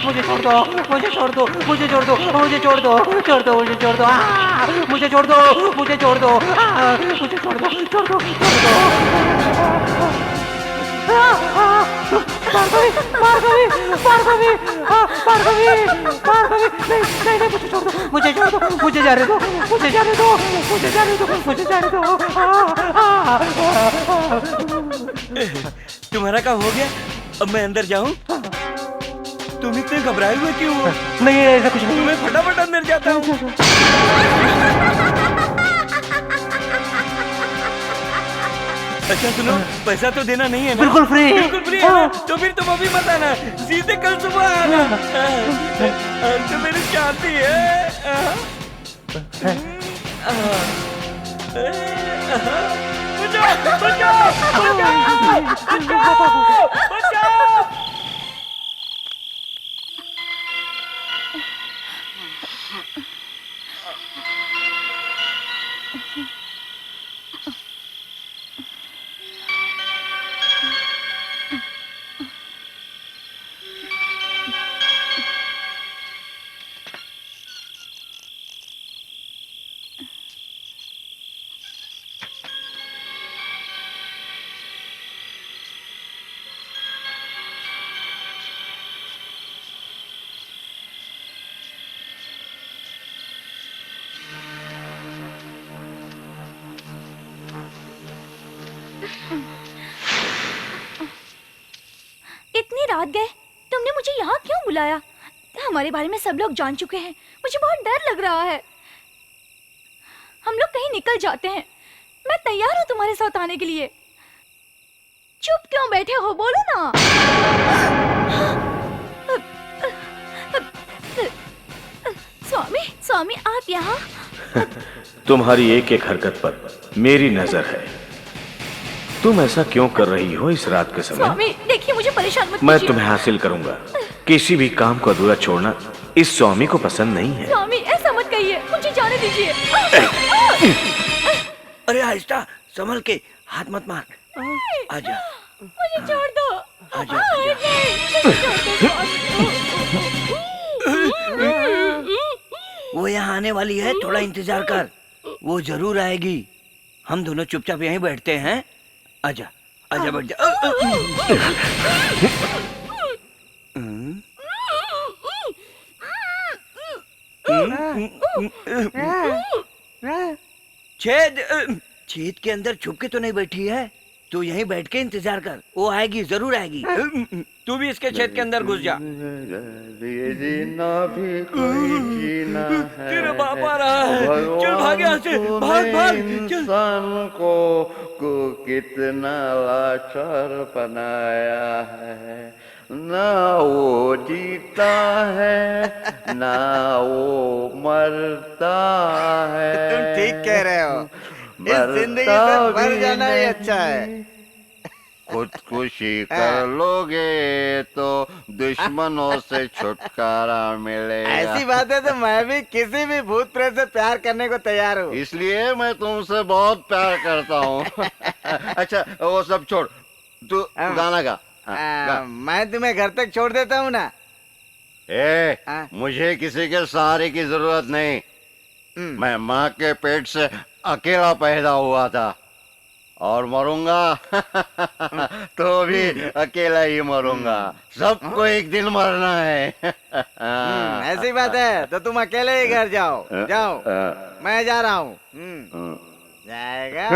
मुझे छोड़ दो, मुझे छोड़ दो, मुझे छोड़ दो, मुझे छोड़ दो, छोड़ दो, मुझे छोड़ दो, मुझे छोड़ दो, मुझे छोड़ दो, मुझे छोड़ दो, छोड़ दो, छोड़ दो। नहीं, मुझे छोड़ दो, मुझे छोड़ दो, मुझे जाने दो, मुझे जाने दो, मुझे जाने दो, मुझे जाने दो। तुम्हारा काम हो गया, अब मैं अंदर जाऊं? तुम इतने घबराए हुए क्यों हो? नहीं, ऐसा कुछ नहीं। मैं फटाफट अंदर जाता हूँ। अच्छा सुनो, पैसा तो देना नहीं है ना? बिल्कुल फ्री। बिल्कुल फ्री है ना? तो फिर तुम अभी मत आना, सीधे कल सुबह आना। तो मेरी शादी है। बचाओ, बचाओ, बचाओ, बचाओ। साथ गए? तुमने मुझे यहाँ क्यों बुलाया? हमारे बारे में सब लोग जान चुके हैं। मुझे बहुत डर लग रहा है। हम लोग कहीं निकल जाते हैं। मैं तैयार हूँ तुम्हारे साथ आने के लिए। चुप क्यों बैठे हो? बोलो ना। स्वामी, स्वामी आप यहाँ? तुम्हारी एक एक हरकत पर मेरी नजर है। तुम ऐसा क्यों कर रही हो इस रात के समय? स्वामी देखिए, मुझे परेशान मत मैं कीजिए। तुम्हें हासिल करूंगा। किसी भी काम को अधूरा छोड़ना इस स्वामी को पसंद नहीं है। स्वामी ऐसा मत कहिए, मुझे जाने दीजिए। अरे आहिस्ता, संभल के, हाथ मत मार। आजा, मुझे छोड़ दो। आजा, वो यहाँ आने वाली है, थोड़ा इंतजार कर। वो जरूर आएगी। हम दोनों चुपचाप यहीं बैठते हैं। आजा, आजा, बैठ जा। छेद के अंदर छुप के तो नहीं बैठी है। तू यहीं बैठ के इंतजार कर, वो आएगी, जरूर आएगी। तू भी इसके छेद के अंदर घुस जा। जीना भी कोई जीना है। तेरा बाप आ रहा है। चल भाग यहाँ से, भाग भाग। इंसान को कितना लाचार बनाया है। ना वो जीता है ना वो मरता है। तुम ठीक कह रहे हो। इस जिंदगी से मर जाना ही अच्छा है। खुदकुशी कर लोगे तो दुश्मनों से छुटकारा मिलेगा। ऐसी बात है तो मैं भी किसी भी भूत प्रेत से प्यार करने को तैयार हूँ। इसलिए मैं तुमसे बहुत प्यार करता हूँ। अच्छा वो सब छोड़, तू गाना गा। मैं तुम्हें घर तक छोड़ देता हूँ ना। मुझे किसी के सहारे की जरूरत नहीं। मैं माँ के पेट से अकेला पैदा हुआ था और मरूंगा तो भी अकेला ही मरूंगा। सबको एक दिन मरना है। ऐसी बात है तो तुम अकेले ही घर जाओ। जाओ, मैं जा रहा हूँ। जाएगा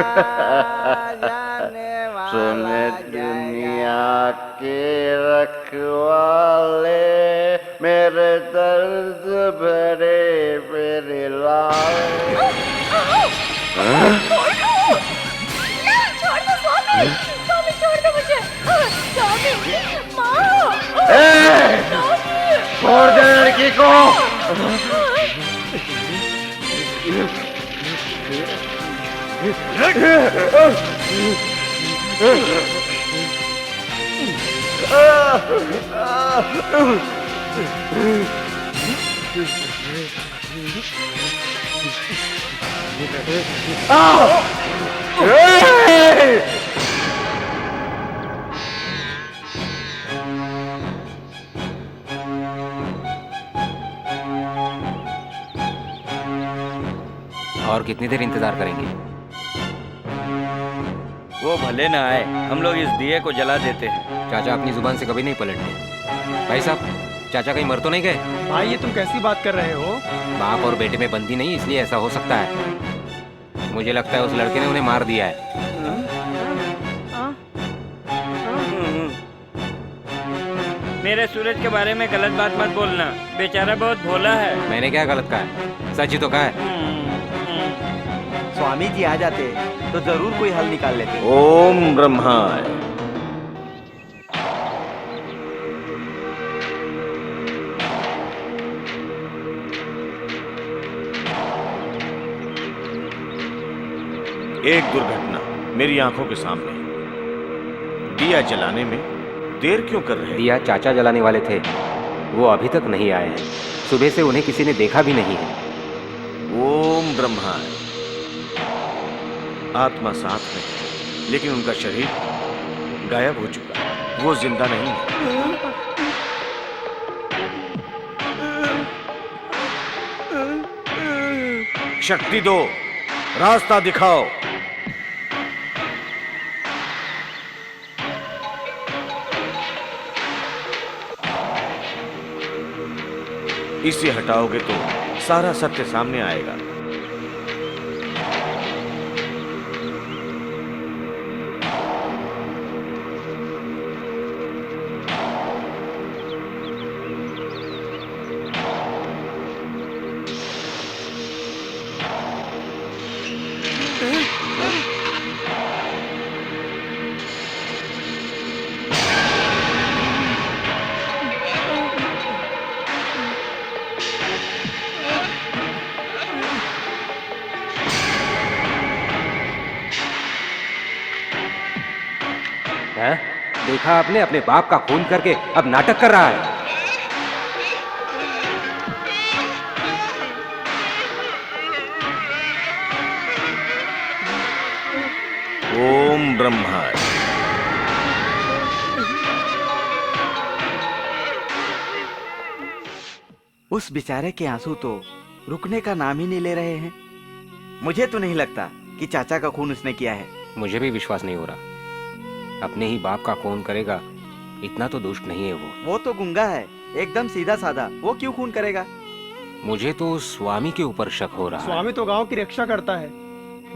जाने वाला। सुने दुनिया के रखवाले, मेरे दर्द भरे मेरे लाल। छोड़ दो स्वामी, स्वामी छोड़ दो मुझे। स्वामी, माँ, छोड़ दे लड़की को। और कितनी देर इंतजार करेंगे? वो भले ना आए, हम लोग इस दिए को जला देते हैं। चाचा अपनी जुबान से कभी नहीं पलटते। भाई साहब, चाचा कहीं मर तो नहीं गए? भाई ये तुम कैसी बात कर रहे हो? बाप और बेटे में बनती नहीं, इसलिए ऐसा हो सकता है। मुझे लगता है उस लड़के ने उन्हें मार दिया है। मेरे सूरज के बारे में गलत बात मत बोलना, बेचारा बहुत भोला है। मैंने क्या गलत कहा है? सच ही तो कहा है। स्वामी जी आ जाते तो जरूर कोई हल निकाल लेते। ओम ब्रह्माय। एक दुर्घटना मेरी आंखों के सामने। दिया जलाने में देर क्यों कर रहे हैं? दिया चाचा जलाने वाले थे, वो अभी तक नहीं आए हैं। सुबह से उन्हें किसी ने देखा भी नहीं है। ओम ब्रह्माय। आत्मा साथ में है, लेकिन उनका शरीर गायब हो चुका है। वो जिंदा नहीं है। शक्ति दो, रास्ता दिखाओ। इसे हटाओगे तो सारा सत्य सामने आएगा। है? देखा आपने, अपने बाप का खून करके अब नाटक कर रहा है। ओम ब्रह्मा। उस बेचारे के आंसू तो रुकने का नाम ही नहीं ले रहे हैं। मुझे तो नहीं लगता कि चाचा का खून उसने किया है। मुझे भी विश्वास नहीं हो रहा। अपने ही बाप का खून करेगा, इतना तो दुष्ट नहीं है वो। वो तो गुंगा है, एकदम सीधा साधा। वो क्यों खून करेगा? मुझे तो स्वामी के ऊपर शक हो रहा है। स्वामी तो गांव की रक्षा करता है,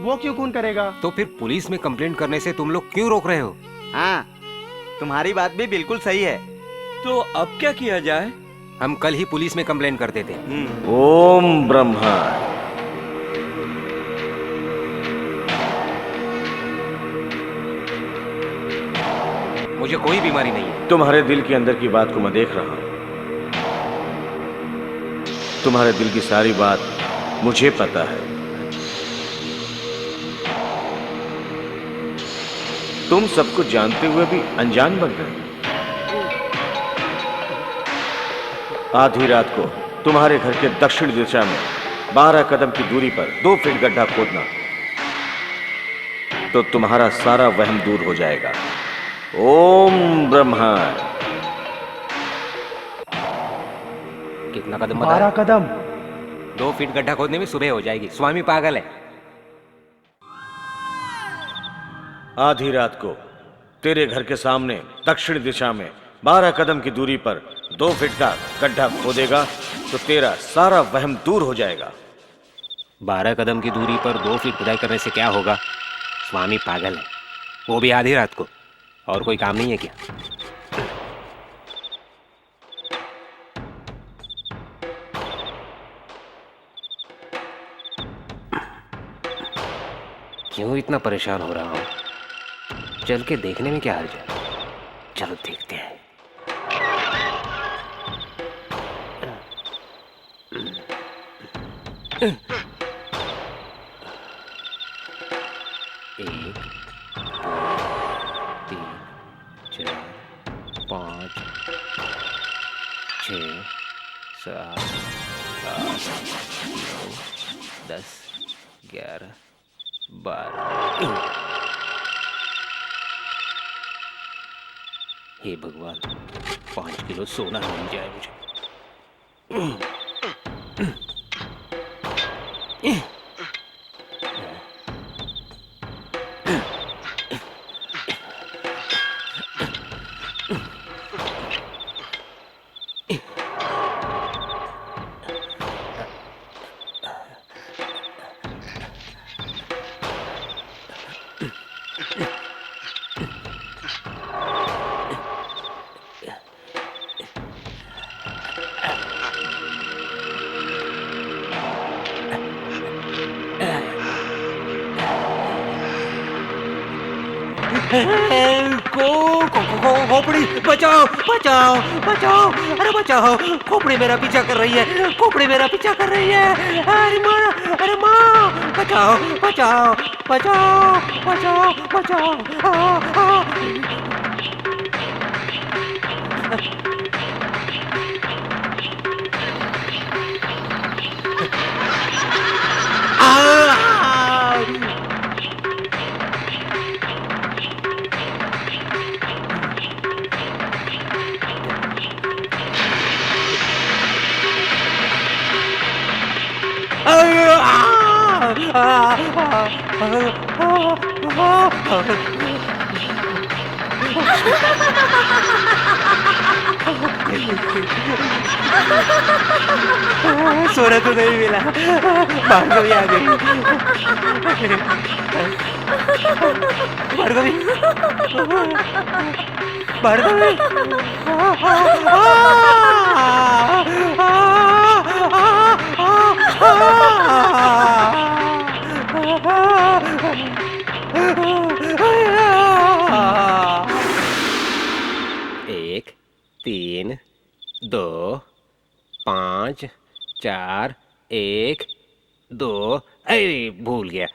वो क्यों खून करेगा? तो फिर पुलिस में कंप्लेंट करने से तुम लोग क्यों रोक रहे हो? हाँ, तुम्हारी बात भी बिल्कुल सही है। तो अब क्या किया जाए? हम कल ही पुलिस में कंप्लेंट कर देते। ओम ब्रह्मा। मुझे कोई बीमारी नहीं है। तुम्हारे दिल के अंदर की बात को मैं देख रहा हूं। तुम्हारे दिल की सारी बात मुझे पता है। तुम सब कुछ जानते हुए भी अनजान बन गए। आधी रात को तुम्हारे घर के दक्षिण दिशा में 12 कदम की दूरी पर 2 फीट गड्ढा खोदना, तो तुम्हारा सारा वहम दूर हो जाएगा। ओम ब्रह्मा। कितना कदम बताया? 12 कदम। 2 फीट गड्ढा खोदने में सुबह हो जाएगी। स्वामी पागल है। आधी रात को तेरे घर के सामने दक्षिण दिशा में 12 कदम की दूरी पर 2 फीट का गड्ढा खोदेगा तो तेरा सारा वहम दूर हो जाएगा। 12 कदम की दूरी पर 2 फीट खुदाई करने से क्या होगा? स्वामी पागल है, वो भी आधी रात को। और कोई काम नहीं है क्या? क्यों इतना परेशान हो रहा हूं? चल के देखने में क्या हर्ज है? चलो देखते हैं। एक, 2, 3, 4, 5, 6, 7, 8, 9, 10, 11, 12। हे भगवान, 5 किलो सोना मिल जाए मुझे। खोपड़ी बचाओ बचाओ बचाओ, अरे बचाओ, खोपड़ी मेरा पीछा कर रही है, खोपड़ी मेरा पीछा कर रही है। अरे माँ बचाओ बचाओ बचाओ बचाओ बचाओ। सोना तो नहीं मिला, भार्गवी आ गई। भार्गवी भार्गवी एक, 3, 2, 5, 4, 1, 2। अरे भूल गया,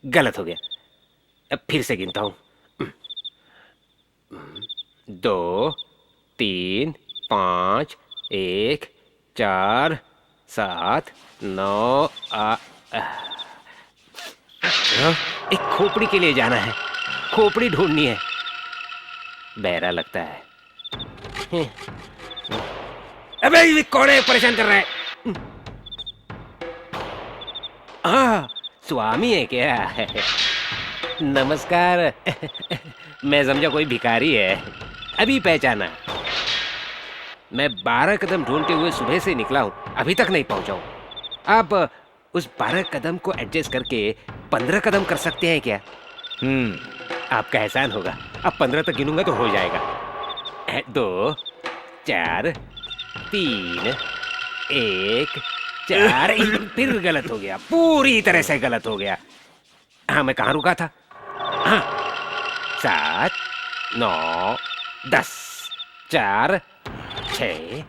गलत हो गया। अब फिर से गिनता हूं। 2 3 5 1 4 7 9 एक खोपड़ी के लिए जाना है, खोपड़ी ढूंढनी है। बहरा लगता है। अबे ये कौन है परेशान कर रहा है? स्वामी है क्या? नमस्कार। मैं समझा कोई भिखारी है, अभी पहचाना। मैं 12 कदम ढूंढते हुए सुबह से निकला हूँ, अभी तक नहीं पहुंचा हूँ। आप उस 12 कदम को एडजस्ट करके 15 कदम कर सकते हैं क्या? आपका एहसान होगा। अब 15 तक गिनूंगा तो हो जाएगा। 2 4 3 1 4। फिर गलत हो गया, पूरी तरह से गलत हो गया। हाँ, मैं कहाँ रुका था? हाँ, 7 9 10 4 6।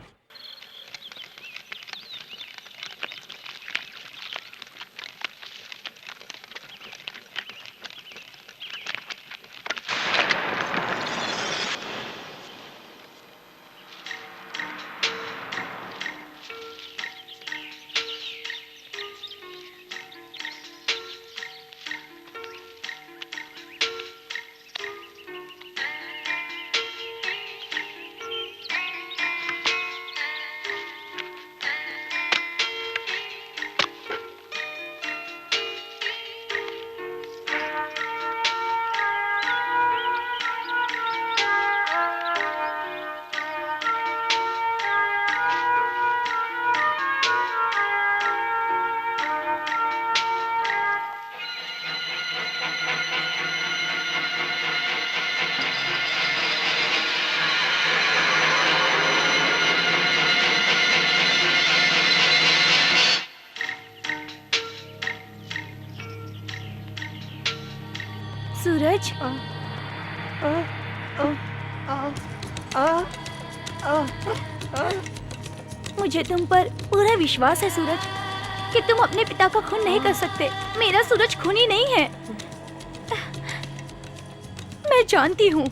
सूरज, मुझे तुम पर पूरा विश्वास है सूरज कि तुम अपने पिता का खून नहीं कर सकते। मेरा सूरज खूनी नहीं है, मैं जानती हूँ।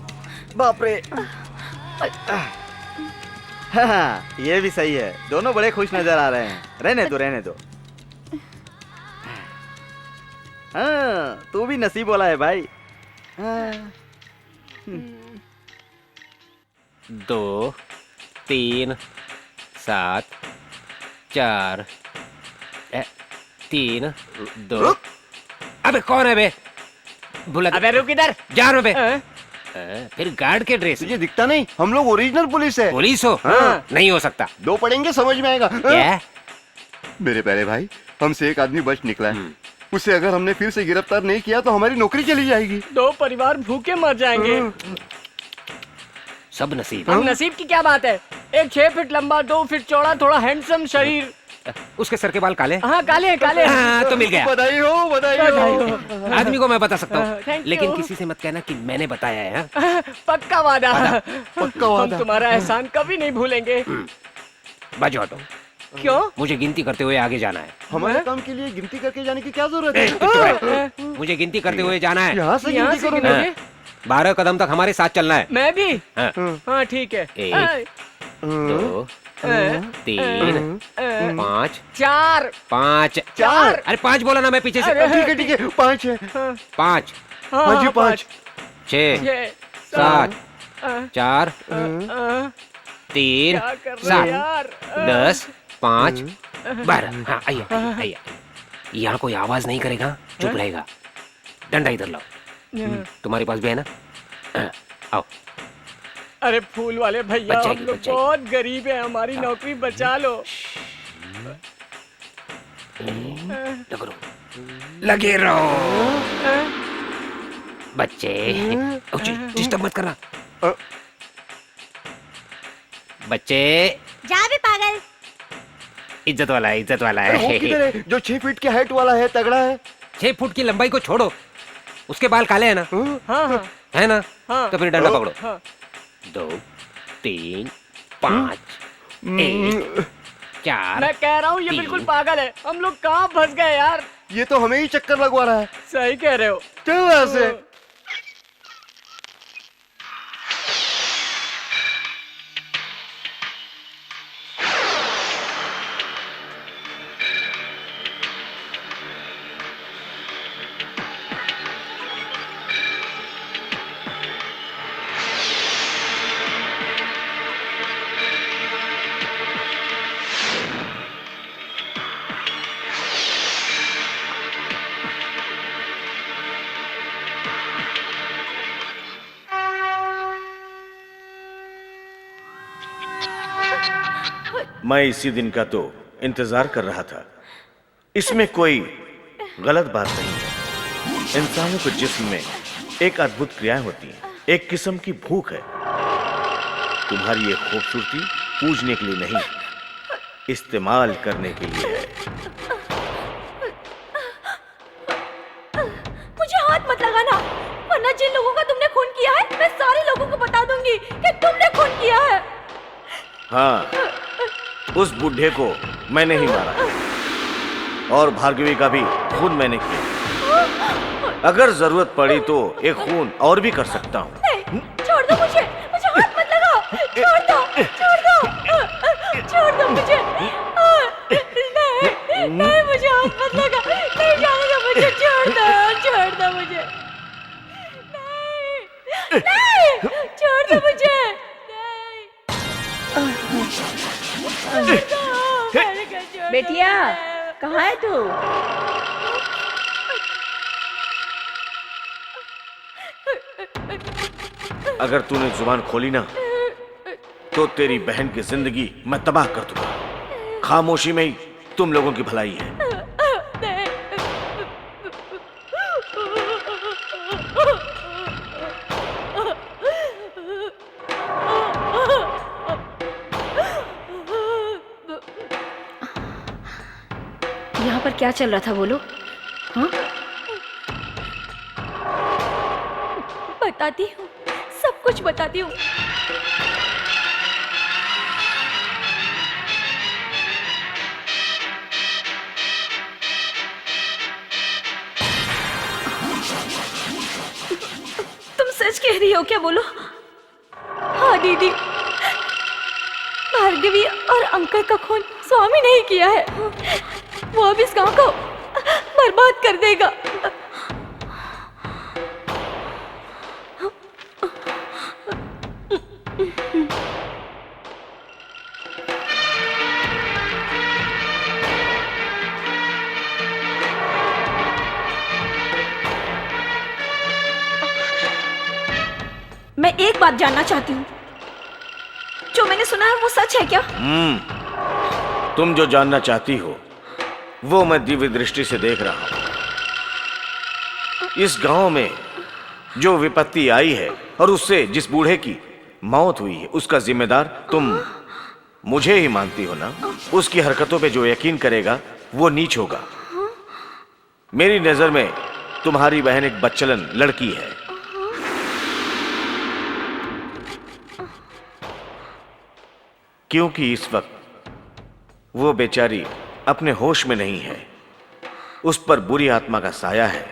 बाप रे। हाँ, ये भी सही है। दोनों बड़े खुश नजर आ रहे हैं। रहने दो, रहने दो। हाँ, तू भी नसीब वाला है भाई। 2 3 7 4 3 2। अबे कौन है बे? भूला। अबे रुक इधर। जा रहा बे। फिर गार्ड के ड्रेस। तुझे दिखता नहीं? हम लोग ओरिजिनल पुलिस है। पुलिस हो? हाँ। नहीं हो सकता। 2 पढ़ेंगे समझ में आएगा। क्या? मेरे प्यारे भाई, हमसे एक आदमी बच निकला है। उसे अगर हमने फिर से गिरफ्तार नहीं किया तो हमारी नौकरी चली जाएगी। 2 परिवार भूखे मर जाएंगे। सब नसीब। हम नसीब की क्या बात है? एक 6 फीट लंबा, 2 फीट चौड़ा, थोड़ा हैंडसम शरीर। उसके सर के बाल काले? हाँ, काले हैं, काले हैं। हाँ, तो मिल गया। बधाई हो, बधाई हो। आदमी को मैं बता सकता Thank हूँ, लेकिन you. किसी से मत कहना कि मैंने बताया है। पक्का वादा। पक्का वादा। हम तुम्हारा एहसान कभी नहीं भूलेंगे। बाजू हटो। क्यों? मुझे गिनती करते हुए आगे जाना है। हमारे काम के लिए गिनती करके जाने की क्या जरूरत है? मुझे गिनती करते हुए जाना है। यहाँ से गिनती करोगे? 12 कदम तक हमारे साथ चलना है। मैं भी? हाँ। हाँ, ठीक है। 1 2 3 5 4 5 4। अरे 5 बोला ना मैं पीछे से। ठीक है 5 है। 5 हाँ जी 5 6 7 4 3 7 10 5 12। हाँ, आइए आइए। यहाँ कोई आवाज नहीं करेगा, चुप रहेगा। डंडा इधर लाओ। तुम्हारे पास भी है ना? आओ। अरे फूल वाले भैया, हम लोग बहुत गरीब हैं, हमारी नौकरी बचा लो। लगे रहो बच्चे, डिस्टर्ब मत करना। बच्चे जा भी पागल। इज्जत वाला है, इज्जत वाला है। वो किधर है? जो 6 फीट के हाइट वाला है, तगड़ा है। 6 फुट की लंबाई को छोड़ो, उसके बाल काले हैं ना? हाँ हाँ है ना? हाँ। तो फिर डंडा पकड़ो। हाँ। 2 3 5 1 4। मैं कह रहा हूँ ये बिल्कुल पागल है। हम लोग कहाँ फंस गए यार? ये तो हमें ही चक्कर लगवा रहा है। सही कह रहे हो। चल वहां से। मैं इसी दिन का तो इंतजार कर रहा था। इसमें कोई गलत बात नहीं है। इंसानों के जिस्म में एक अद्भुत क्रियाएं होती हैं, एक किस्म की भूख है। तुम्हारी ये खूबसूरती पूजने के लिए नहीं, इस्तेमाल करने के लिए है। मुझे हाथ मत लगाना, वरना जिन लोगों का तुमने खून किया है मैं सारे लोगों को बता दूंगी कि तुमने खून किया है। हाँ, उस बुढ़े को मैंने ही मारा है और भार्गवी का भी खून मैंने किया। अगर जरूरत पड़ी तो एक खून और भी कर सकता हूँ। नहीं, छोड़ दो मुझे हाथ मत लगाओ, छोड़ दो, छोड़ दो मुझे। नहीं, मुझे हाथ मत लगा, नहीं जाने दो मुझे, छोड़ दो मुझे, नहीं, छोड़ दो मुझे, बेटिया कहाँ है तू? अगर तूने जुबान खोली ना तो तेरी बहन की जिंदगी मैं तबाह कर दूंगा। खामोशी में ही तुम लोगों की भलाई है। यहाँ पर क्या चल रहा था बोलो? हाँ? बताती हूँ, सब कुछ बताती हूँ। तुम सच कह रही हो क्या? बोलो। हाँ दीदी, भार्गवी और अंकल का खून स्वामी नहीं किया है। वो अब इस गांव को बर्बाद कर देगा। मैं एक बात जानना चाहती हूँ, जो मैंने सुना है वो सच है क्या? तुम जो जानना चाहती हो वो मैं दिव्य दृष्टि से देख रहा हूं। इस गांव में जो विपत्ति आई है और उससे जिस बूढ़े की मौत हुई है उसका जिम्मेदार तुम मुझे ही मानती हो ना? उसकी हरकतों पे जो यकीन करेगा वो नीच होगा। मेरी नजर में तुम्हारी बहन एक बच्चलन लड़की है। क्योंकि इस वक्त वो बेचारी अपने होश में नहीं है, उस पर बुरी आत्मा का साया है।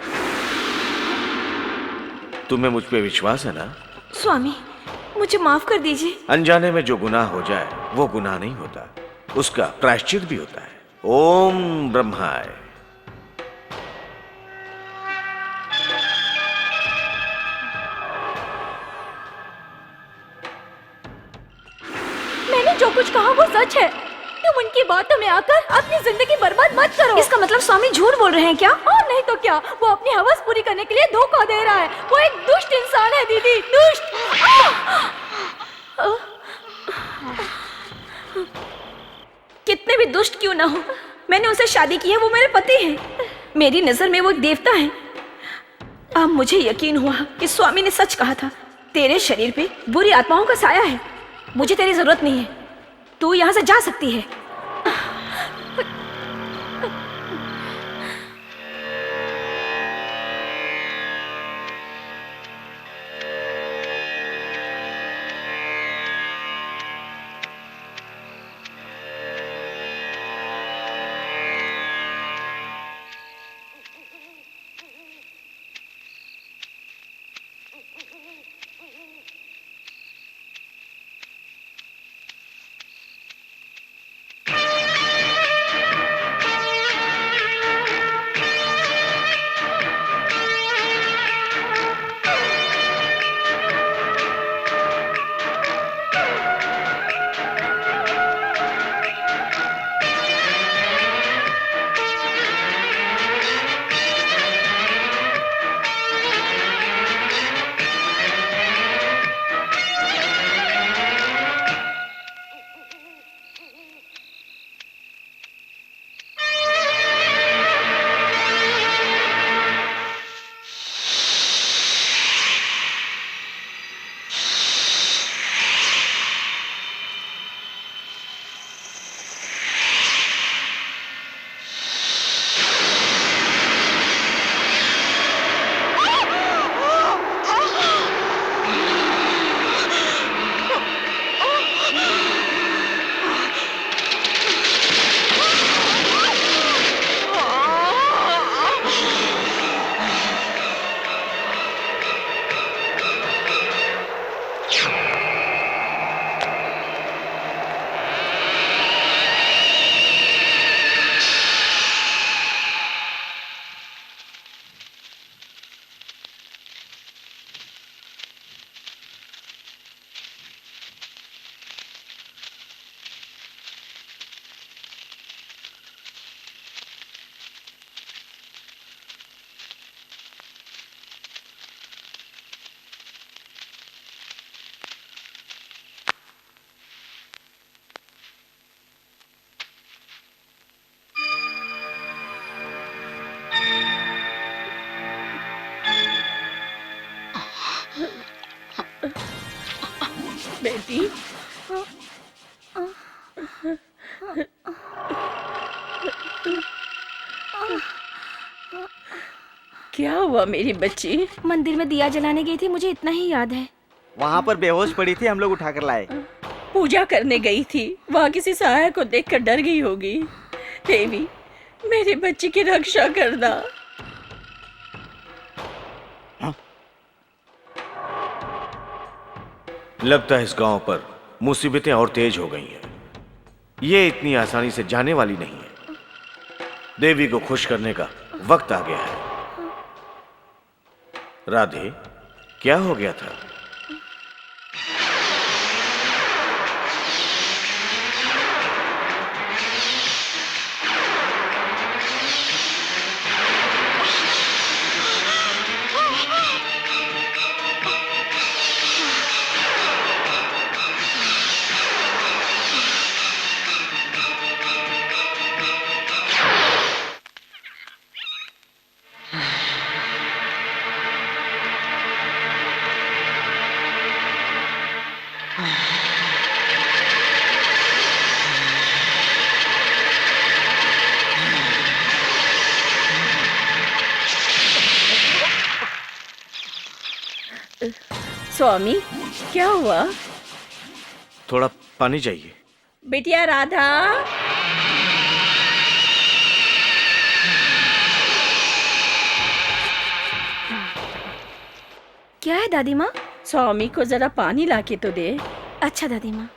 तुम्हें मुझ पे विश्वास है ना? स्वामी, मुझे माफ कर दीजिए। अनजाने में जो गुनाह हो जाए वो गुनाह नहीं होता, उसका प्रायश्चित भी होता है। ओम ब्रह्माय। मैंने जो कुछ कहा वो सच है। तुम उनकी बातों में आकर अपनी जिंदगी बर्बाद मत करो। इसका मतलब स्वामी झूठ बोल रहे हैं क्या? और नहीं तो क्या, वो अपनी हवस पूरी करने के लिए धोखा दे रहा है। वो एक दुष्ट इंसान है दीदी, दुष्ट। कितने भी दुष्ट क्यों ना हो, मैंने उनसे शादी की है, वो मेरे पति हैं। मेरी नजर में वो एक देवता है। अब मुझे यकीन हुआ कि स्वामी ने सच कहा था। तेरे शरीर पे बुरी आत्माओं का साया है। मुझे तेरी जरूरत नहीं है, तू यहाँ से जा सकती है। बेटी, क्या हुआ मेरी बच्ची? मंदिर में दिया जलाने गई थी, मुझे इतना ही याद है। वहाँ पर बेहोश पड़ी थी, हम लोग उठाकर लाए। पूजा करने गई थी, वहाँ किसी सहायक को देखकर डर गई होगी। देवी, मेरी बच्ची की रक्षा करना। लगता है इस गांव पर मुसीबतें और तेज हो गई हैं। ये इतनी आसानी से जाने वाली नहीं है। देवी को खुश करने का वक्त आ गया है। राधे, क्या हो गया था? स्वामी, क्या हुआ? थोड़ा पानी चाहिए। बिटिया राधा, क्या है दादी माँ? स्वामी को जरा पानी लाके तो दे। अच्छा दादी माँ।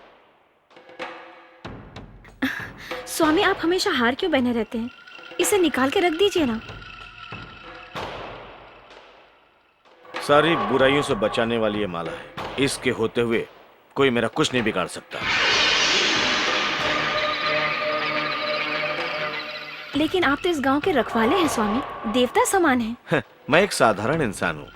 स्वामी, आप हमेशा हार क्यों बने रहते हैं? इसे निकाल के रख दीजिए ना। सारी बुराइयों से बचाने वाली ये माला है। इसके होते हुए कोई मेरा कुछ नहीं बिगाड़ सकता। लेकिन आप तो इस गांव के रखवाले हैं स्वामी, देवता समान हैं। मैं एक साधारण इंसान हूं।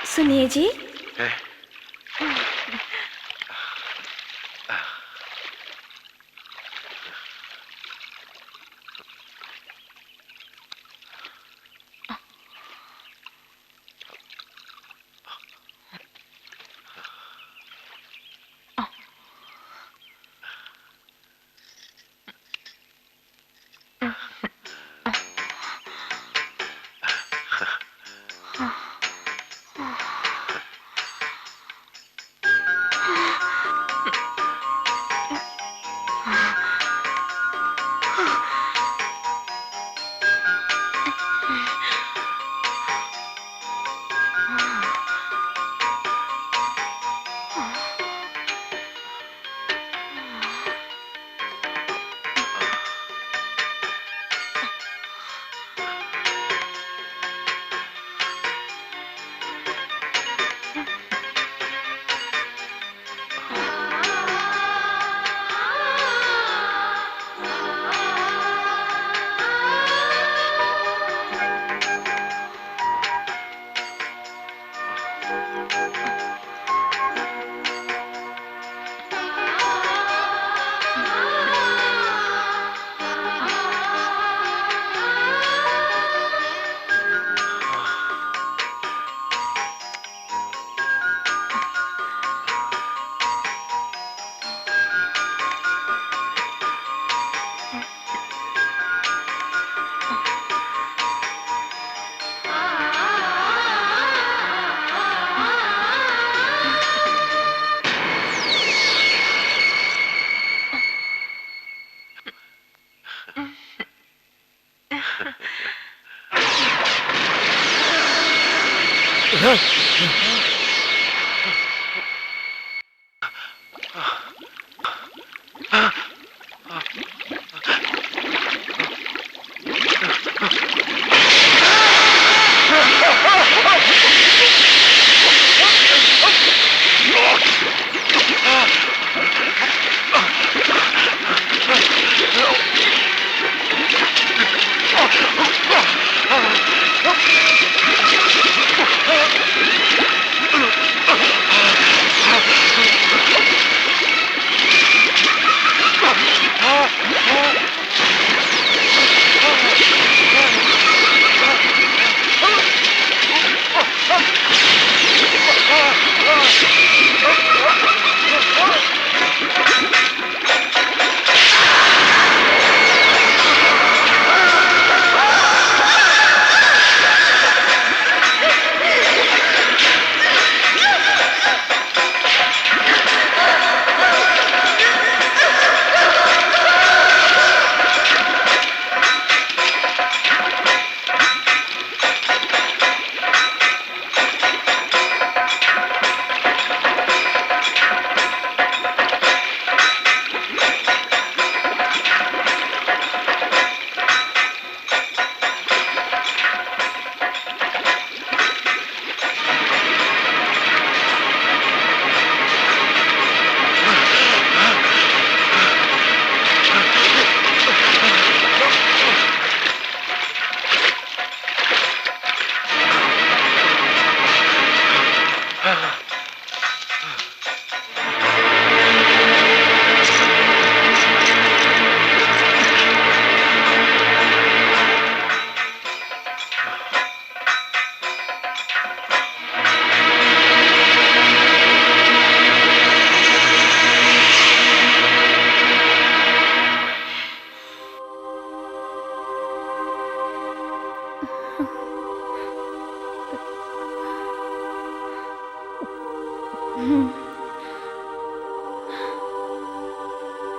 सुनिए जी,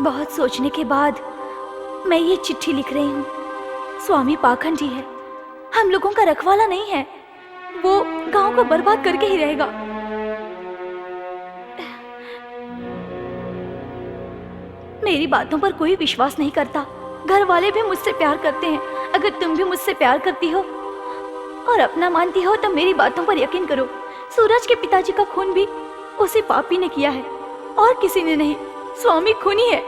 बहुत सोचने के बाद मैं ये चिट्ठी लिख रही हूँ। स्वामी पाखंडी है, हम लोगों का रखवाला नहीं है। वो गांव को बर्बाद करके ही रहेगा। मेरी बातों पर कोई विश्वास नहीं करता। घर वाले भी मुझसे प्यार करते हैं। अगर तुम भी मुझसे प्यार करती हो और अपना मानती हो तो मेरी बातों पर यकीन करो। सूरज के पिताजी का खून भी उसी पापी ने किया है और किसी ने नहीं। स्वामी खूनी है।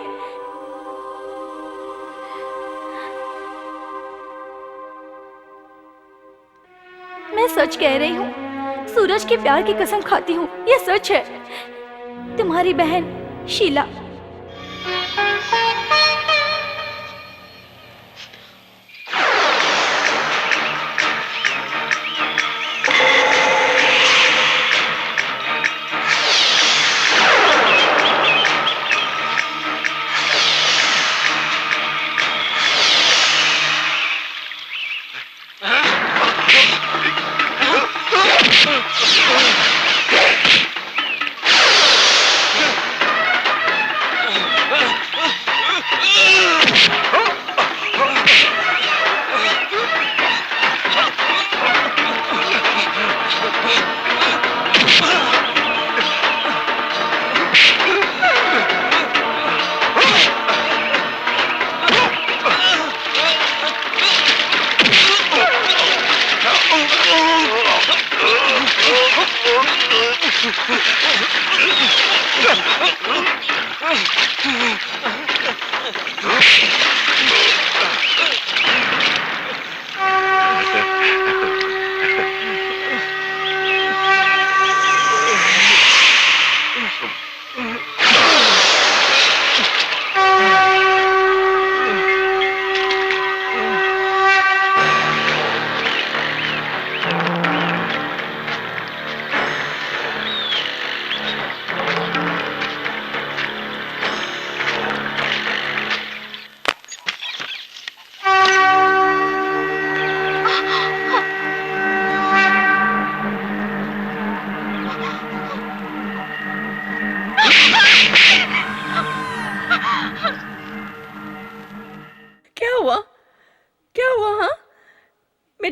मैं सच कह रही हूँ, सूरज के प्यार की कसम खाती हूँ, ये सच है। तुम्हारी बहन शीला।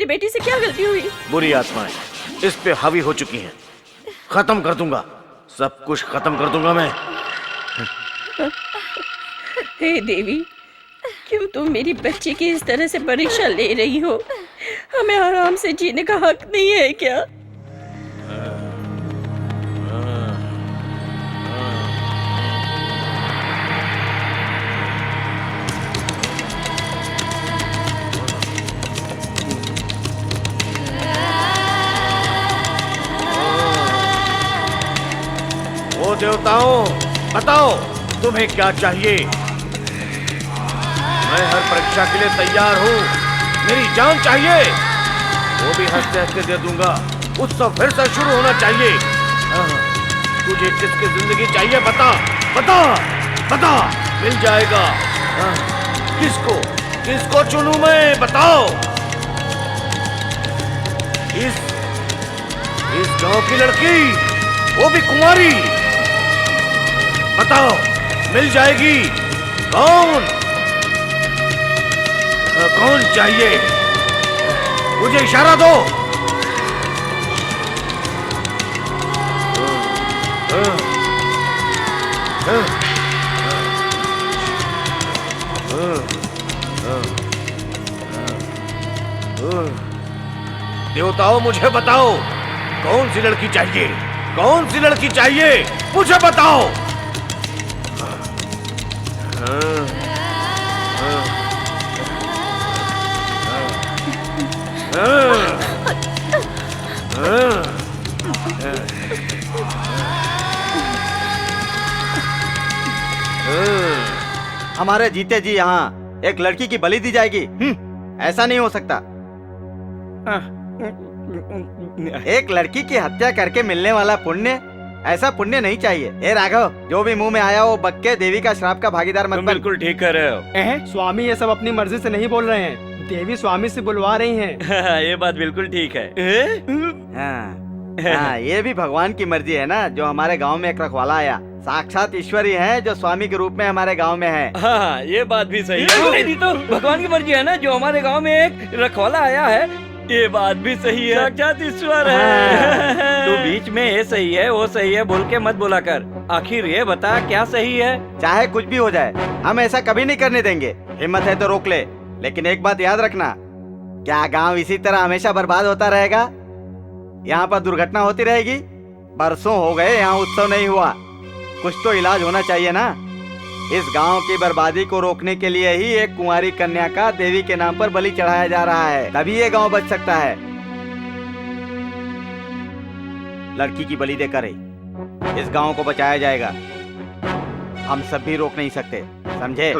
बेटी से क्या गलती हुई? बुरी आत्माएं इस पे हावी हो चुकी हैं। खत्म कर दूंगा, सब कुछ खत्म कर दूंगा मैं। हे देवी, क्यों तुम मेरी बच्ची की इस तरह से परीक्षा ले रही हो? हमें आराम से जीने का हक नहीं है क्या? ओ देवताओं, बताओ तुम्हें क्या चाहिए? मैं हर परीक्षा के लिए तैयार हूँ। मेरी जान चाहिए, वो भी हंसते हंसते दे दूंगा। उत्सव फिर से शुरू होना चाहिए। तुझे किसकी जिंदगी चाहिए? बता बता बता, मिल जाएगा। किसको किसको चुनूं मैं? बताओ। इस गांव की लड़की, वो भी कुंवारी। बताओ, मिल जाएगी। कौन कौन चाहिए? मुझे इशारा दो। देवताओं, मुझे बताओ, कौन सी लड़की चाहिए? कौन सी लड़की चाहिए? मुझे बताओ। हमारे जीते जी यहाँ एक लड़की की बलि दी जाएगी? ऐसा नहीं हो सकता। एक लड़की की हत्या करके मिलने वाला पुण्य, ऐसा पुण्य नहीं चाहिए। ए राघव, जो भी मुंह में आया वो बक के देवी का श्राप का भागीदार मत बन। बिल्कुल ठीक कर रहे हो। स्वामी ये सब अपनी मर्जी से नहीं बोल रहे हैं, देवी स्वामी से बुलवा रही हैं। ये बात बिल्कुल ठीक है। हाँ, ये भी भगवान की मर्जी है ना, जो हमारे गांव में एक रखवाला आया। साक्षात ईश्वर ही है जो स्वामी के रूप में हमारे गांव में है। हाँ, ये बात भी सही है। नहीं तो भगवान की मर्जी है ना, जो हमारे गांव में एक रखवाला आया है। ये बात भी सही है, साक्षात ईश्वर है। तू बीच में ये सही है वो सही है बोल के मत बोला कर। आखिर ये बता क्या सही है? चाहे कुछ भी हो जाए, हम ऐसा कभी नहीं करने देंगे। हिम्मत है तो रोक ले, लेकिन एक बात याद रखना, क्या गांव इसी तरह हमेशा बर्बाद होता रहेगा? यहाँ पर दुर्घटना होती रहेगी? बरसों हो गए यहाँ उत्सव नहीं हुआ, कुछ तो इलाज होना चाहिए ना। इस गांव की बर्बादी को रोकने के लिए ही एक कुंवारी कन्या का देवी के नाम पर बलि चढ़ाया जा रहा है, तभी ये गांव बच सकता है। लड़की की बलि देकर ही इस गांव को बचाया जाएगा। हम सब भी रोक नहीं सकते, समझे?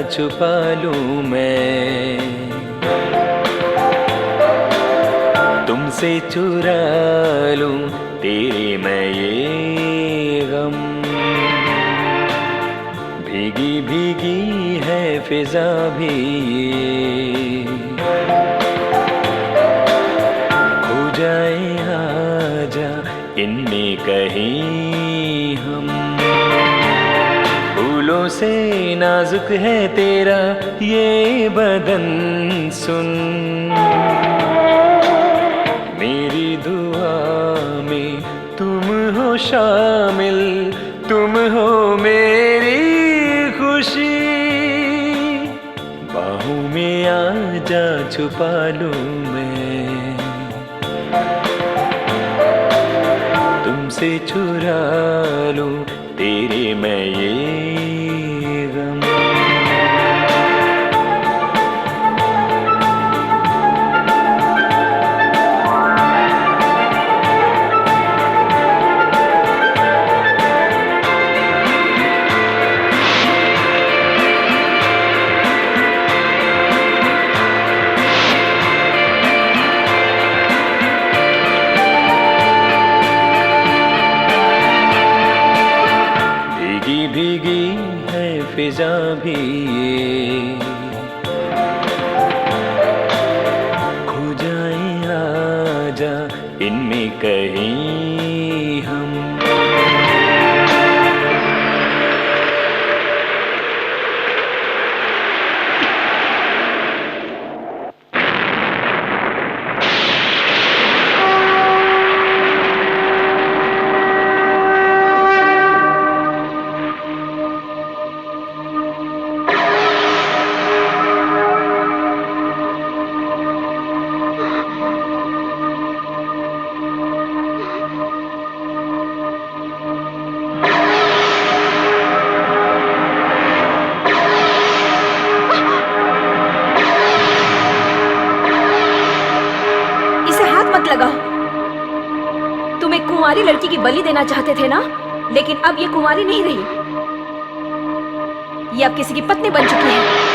छुपा लूं मैं, तुमसे चुरा लूं तेरे मैं ये गम। भीगी भीगी है फिजा भी ये, खो जाए आजा इनमें कहीं हम। फूलों से नाजुक है तेरा ये बदन सुन, मेरी दुआ में तुम हो शामिल, तुम हो मेरी खुशी। बाहों में आजा छुपा लूं मैं, तुमसे चुरा लूं तेरे मैं ये गम। भी ये खो जाए आजा इनमें कहीं हम। तुम एक कुंवारी लड़की की बलि देना चाहते थे ना, लेकिन अब ये कुंवारी नहीं रही, ये अब किसी की पत्नी बन चुकी है।